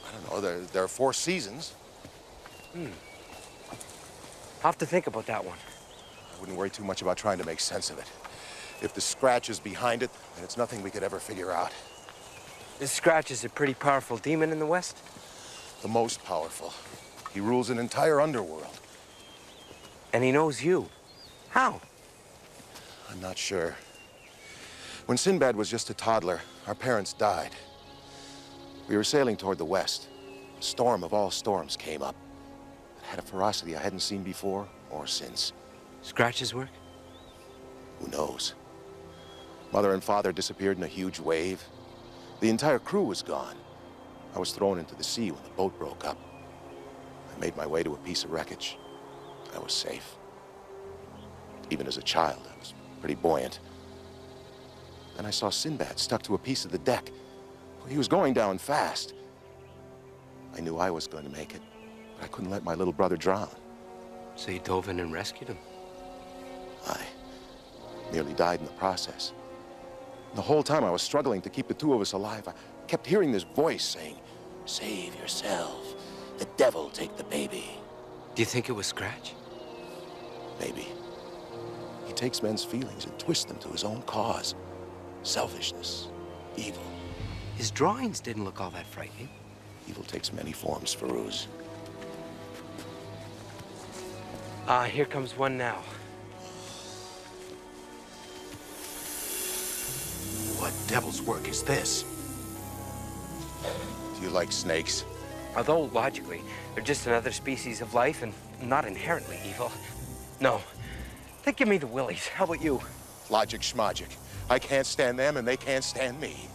I don't know, there are 4 seasons. I'll have to think about that one. I wouldn't worry too much about trying to make sense of it. If the Scratch is behind it, then it's nothing we could ever figure out. This Scratch is a pretty powerful demon in the West. The most powerful. He rules an entire underworld. And he knows you. How? I'm not sure. When Sinbad was just a toddler, our parents died. We were sailing toward the west. A storm of all storms came up. It had a ferocity I hadn't seen before or since. Scratch's work? Who knows? Mother and father disappeared in a huge wave. The entire crew was gone. I was thrown into the sea when the boat broke up. I made my way to a piece of wreckage. I was safe. Even as a child, I was pretty buoyant. Then I saw Sinbad stuck to a piece of the deck. He was going down fast. I knew I was going to make it, but I couldn't let my little brother drown. So you dove in and rescued him? I nearly died in the process. The whole time I was struggling to keep the 2 of us alive, I kept hearing this voice saying, "Save yourself. The devil take the baby." Do you think it was Scratch? Maybe. He takes men's feelings and twists them to his own cause. Selfishness. Evil. His drawings didn't look all that frightening. Evil takes many forms, Firuz. Here comes one now. What devil's work is this? Do you like snakes? Although, logically, they're just another species of life and not inherently evil. No, they give me the willies. How about you? Logic schmogic. I can't stand them and they can't stand me.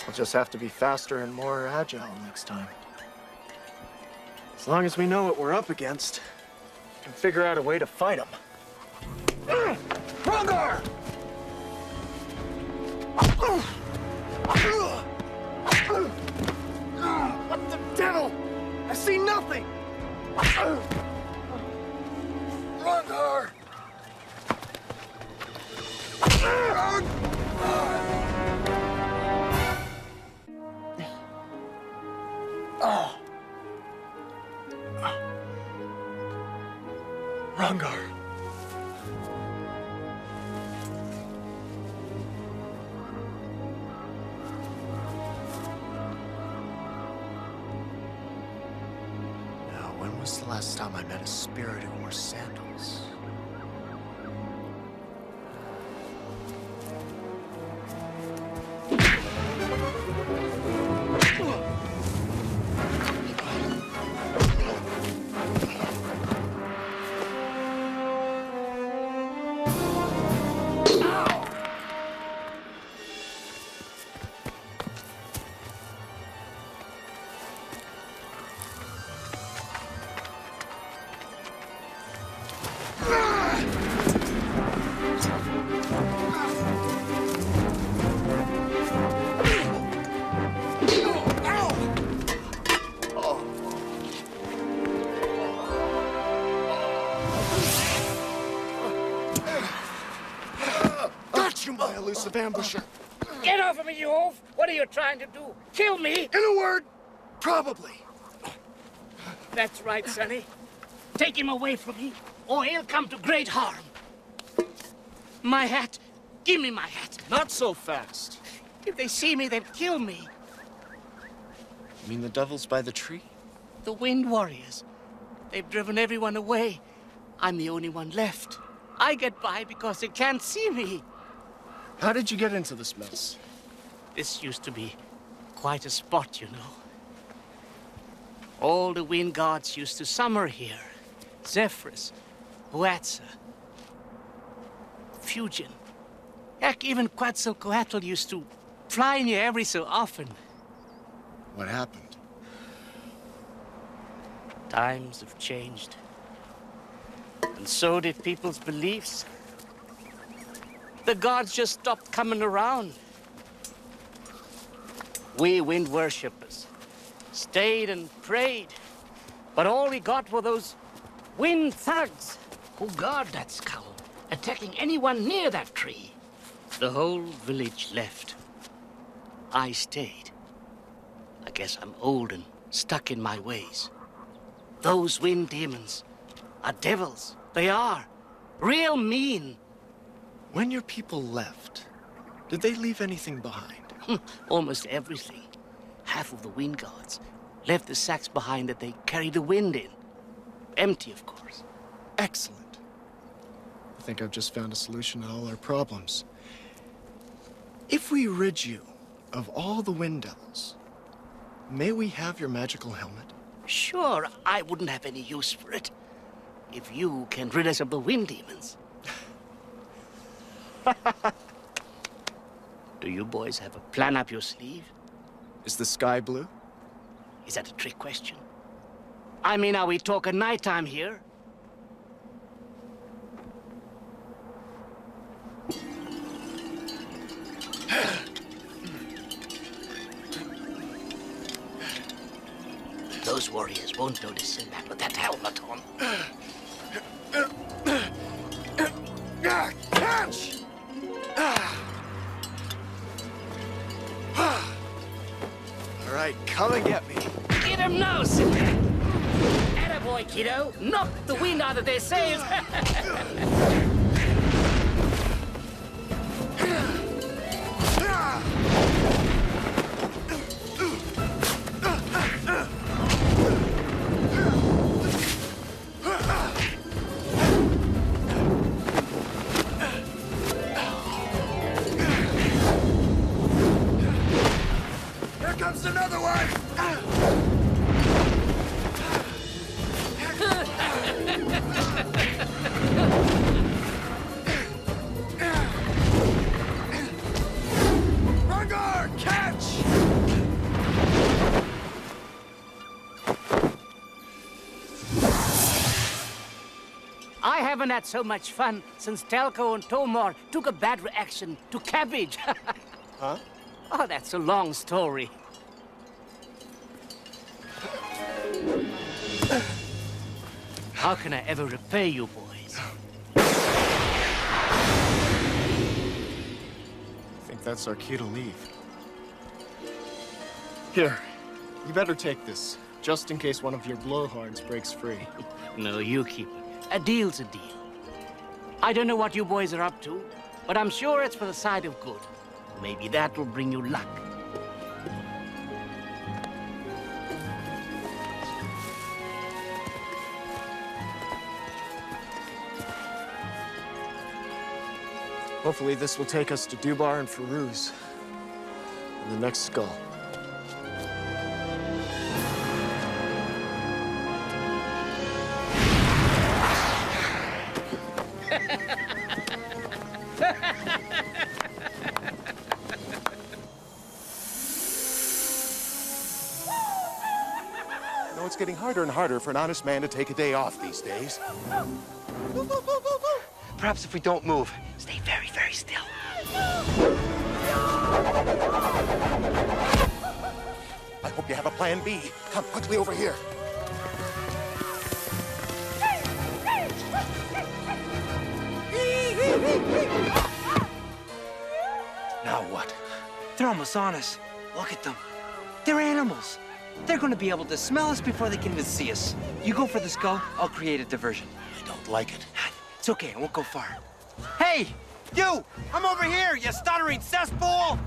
We'll just have to be faster and more agile next time. As long as we know what we're up against, we can figure out a way to fight them. Rungar! What the devil? I see nothing! Rungar! Oh. Rungar. Now, when was the last time I met a spirit who wore sandals? Elusive ambusher. Get off of me, you oaf! What are you trying to do? Kill me? In a word, probably. That's right, Sonny. Take him away from me, or he'll come to great harm. My hat. Give me my hat. Not so fast. If they see me, they'll kill me. You mean the devils by the tree? The Wind Warriors. They've driven everyone away. I'm the only one left. I get by because they can't see me. How did you get into this mess? This used to be quite a spot, you know. All the wind gods used to summer here. Zephyrus, Huatza, Fugen. Heck, even Quetzalcoatl used to fly in here every so often. What happened? Times have changed. And so did people's beliefs. The gods just stopped coming around. We wind worshippers stayed and prayed, but all we got were those wind thugs who guard that skull, attacking anyone near that tree. The whole village left. I stayed. I guess I'm old and stuck in my ways. Those wind demons are devils. They are. Real mean. When your people left, did they leave anything behind? Almost everything. Half of the wind gods left the sacks behind that they carried the wind in. Empty, of course. Excellent. I think I've just found a solution to all our problems. If we rid you of all the wind devils, may we have your magical helmet? Sure, I wouldn't have any use for it. If you can rid us of the wind demons. Do you boys have a plan up your sleeve? Is the sky blue? Is that a trick question? I mean, are we talking nighttime here? Those warriors won't notice Sinbad with that helmet on. Catch! All right, come and get me. Get him now, Sinbad! Attaboy, kiddo! Knock the wind out of their sails! Rungar, catch! I haven't had so much fun since Telko and Tomar took a bad reaction to cabbage. Huh? Oh, that's a long story. How can I ever repay you, boys? I think that's our cue to leave. Here, you better take this, just in case one of your blowhards breaks free. No, you keep it. A deal's a deal. I don't know what you boys are up to, but I'm sure it's for the side of good. Maybe that will bring you luck. Hopefully this will take us to Dubar and Firuz. And the next skull. You know, it's getting harder and harder for an honest man to take a day off these days. Perhaps if we don't move, stay very, very still. I hope you have a plan B. Come quickly over here. Now what? They're almost on us. Look at them. They're animals. They're going to be able to smell us before they can even see us. You go for the skull, I'll create a diversion. I don't like it. It's okay, I won't go far. Hey, you! I'm over here, you stuttering cesspool!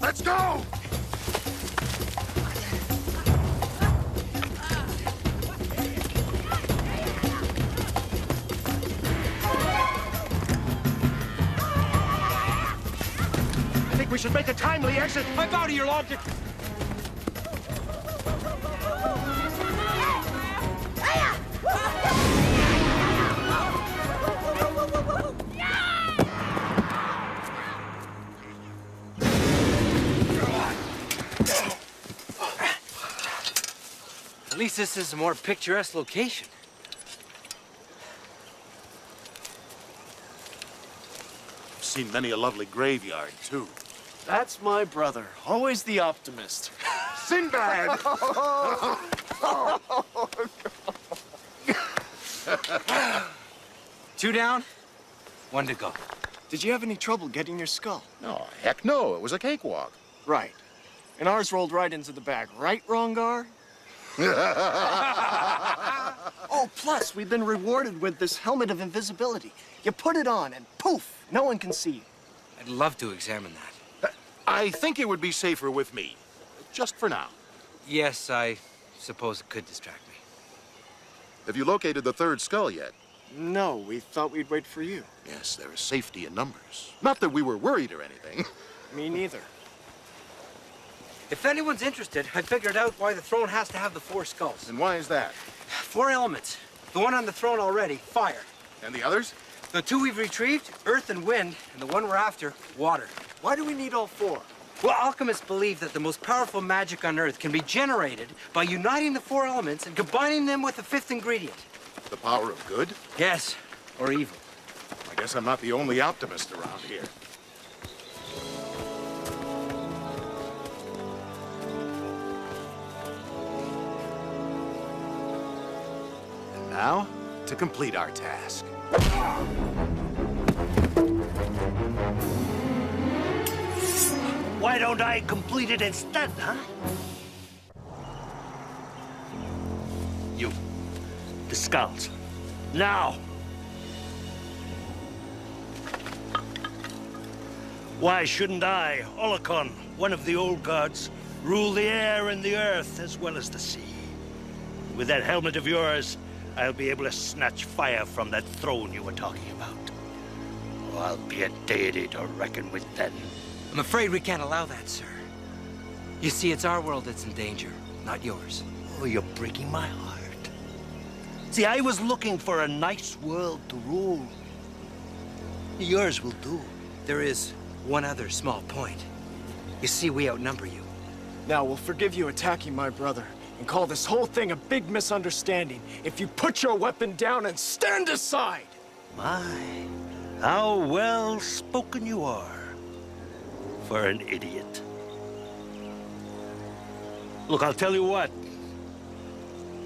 Let's go! I think we should make a timely exit. I bow to your logic. At least this is a more picturesque location. I've seen many a lovely graveyard, too. That's my brother, always the optimist. Sinbad! Two down, one to go. Did you have any trouble getting your skull? No, heck no. It was a cakewalk. Right. And ours rolled right into the bag. Right, Rongar? Oh, plus, we've been rewarded with this helmet of invisibility. You put it on and poof, no one can see you. I'd love to examine that. I think it would be safer with me. Just for now. Yes, I suppose it could distract me. Have you located the third skull yet? No, we thought we'd wait for you. Yes, there is safety in numbers. Not that we were worried or anything. Me neither. If anyone's interested, I figured out why the throne has to have the 4 skulls. And why is that? 4 elements. The one on the throne already, fire. And the others? The 2 we've retrieved, earth and wind, and the one we're after, water. Why do we need all 4? Well, alchemists believe that the most powerful magic on Earth can be generated by uniting the 4 elements and combining them with a 5th ingredient. The power of good? Yes, or evil. I guess I'm not the only optimist around here. And now, to complete our task. Why don't I complete it instead, huh? You. The skulls. Now! Why shouldn't I, Olokon, one of the old gods, rule the air and the earth as well as the sea? With that helmet of yours, I'll be able to snatch fire from that throne you were talking about. Oh, I'll be a deity to reckon with then. I'm afraid we can't allow that, sir. You see, it's our world that's in danger, not yours. Oh, you're breaking my heart. See, I was looking for a nice world to rule. Yours will do. There is one other small point. You see, we outnumber you. Now, we'll forgive you attacking my brother and call this whole thing a big misunderstanding if you put your weapon down and stand aside! My, how well spoken you are for an idiot. Look, I'll tell you what.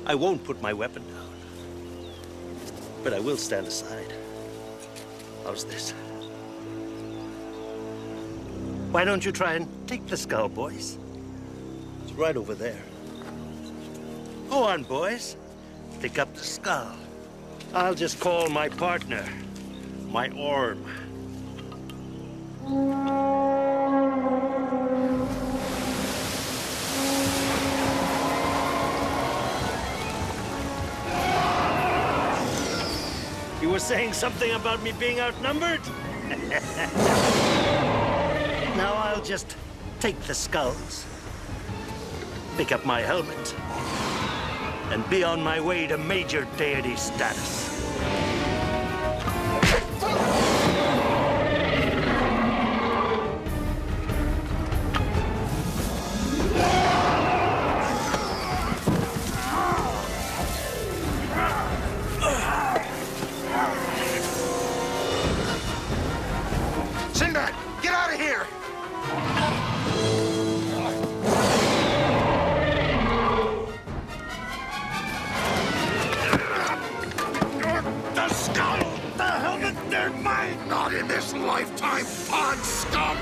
I won't put my weapon down. But I will stand aside. How's this? Why don't you try and take the skull, boys? It's right over there. Go on, boys. Pick up the skull. I'll just call my partner, my Orm. You were saying something about me being outnumbered? Now I'll just take the skulls, pick up my helmet, and be on my way to major deity status. Sinbad, get out of here! The skull! The helmet, they're mine! Not in this lifetime, pond scum!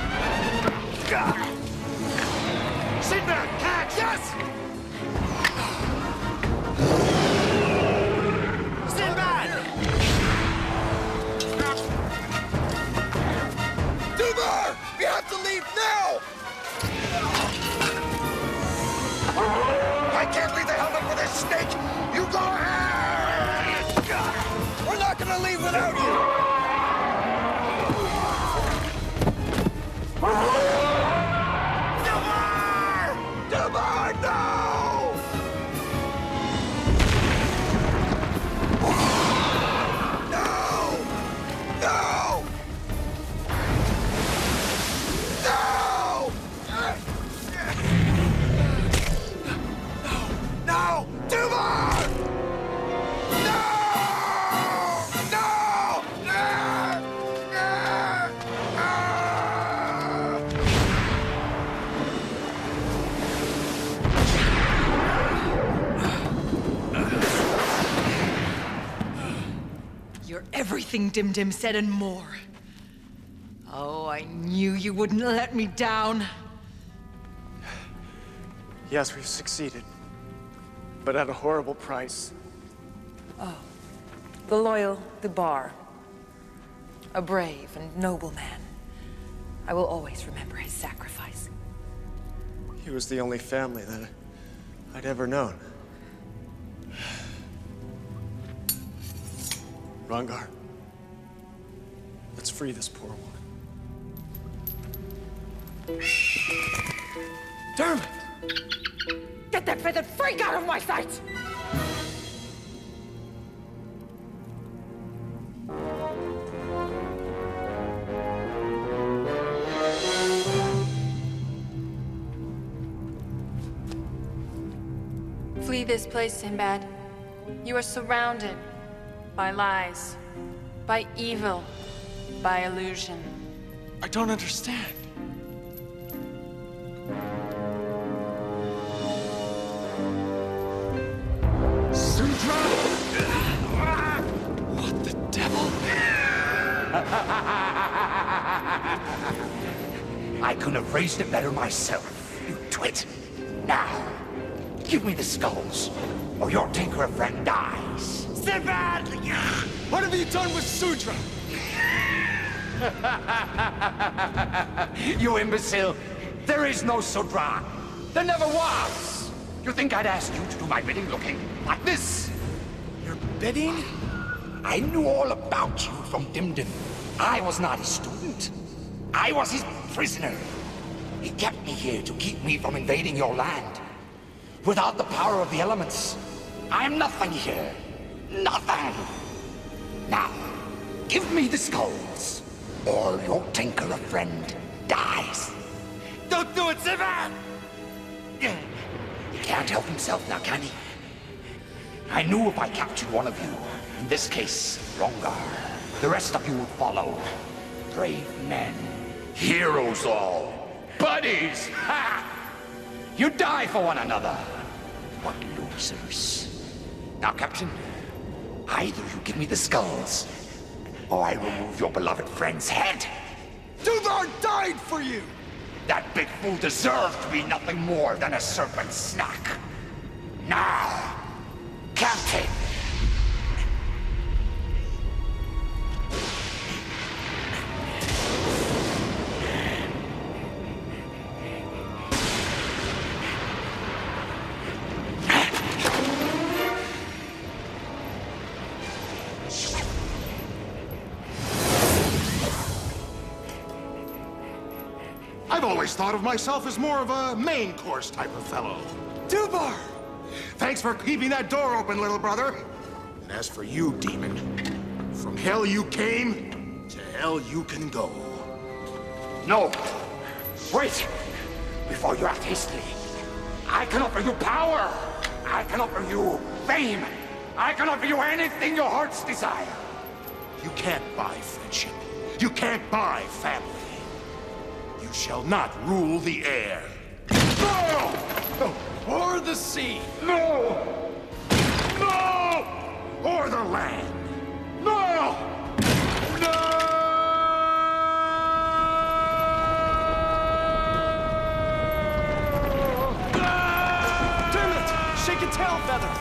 Sinbad, catch! Yes! Sinbad! Dubar! We have to leave now! I can't leave the helmet with this snake! You go ahead! We're not gonna leave without you! Dubar, no! No! No! No! Dubar! everything Dim said and more. Oh, I knew you wouldn't let me down. Yes, we've succeeded, but at a horrible price. Oh, the loyal Dubar. A brave and noble man. I will always remember his sacrifice. He was the only family that I'd ever known. Rangar, let's free this poor woman. Dermot! Get that feathered freak out of my sight! Flee this place, Sinbad. You are surrounded by lies, by evil, by illusion. I don't understand. What the devil? I couldn't have phrased it better myself, you twit. Now, give me the skulls, or your tinkerer friend dies. Sinbad! What have you done with Sudra? You imbecile! There is no Sudra! There never was! You think I'd ask you to do my bidding looking like this? Your bidding? I knew all about you from Dimdim. I was not his student. I was his prisoner. He kept me here to keep me from invading your land. Without the power of the elements, I am nothing here. Nothing! Now, give me the skulls, or your tinkerer friend dies. Don't do it, Sinbad! He can't help himself now, can he? I knew if I captured one of you, in this case, Rongar, the rest of you would follow. Brave men. Heroes all. Buddies! Ha! You die for one another. What losers. Now, Captain, either you give me the skulls, or I remove your beloved friend's head. Duvar died for you! That big fool deserved to be nothing more than a serpent's snack. Now, Captain! I've always thought of myself as more of a main course type of fellow. Duvar! Thanks for keeping that door open, little brother. And as for you, demon, from hell you came, to hell you can go. No! Wait! Before you act hastily, I can offer you power! I can offer you fame! I can offer you anything your heart's desire! You can't buy friendship. You can't buy family. You shall not rule the air. No! Or the sea! No! No! Or the land! No! Dermot! Shake a tail feather!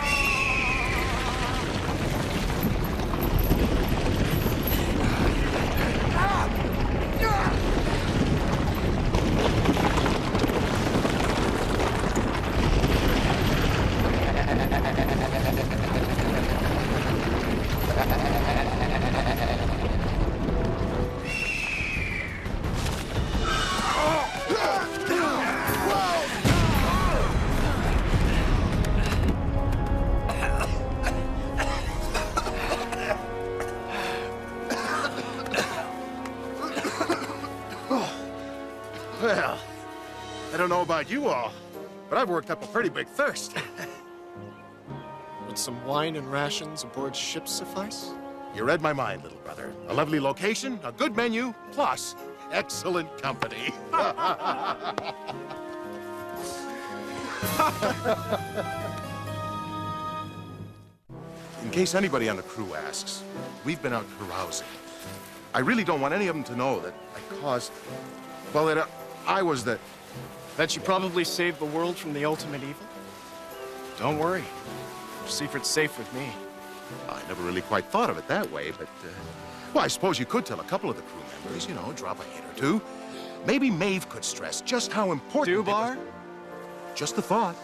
Well, I don't know about you all, but I've worked up a pretty big thirst. Would some wine and rations aboard ship suffice? You read my mind, little brother. A lovely location, a good menu, plus excellent company. In case anybody on the crew asks, we've been out carousing. I really don't want any of them to know that I caused... Well, that I was the... That you probably saved the world from the ultimate evil? Don't worry. Your secret's safe with me. I never really quite thought of it that way, but... well, I suppose you could tell a couple of the crew members, you know, drop a hint or two. Maybe Maeve could stress just how important... Dubar? Just a thought.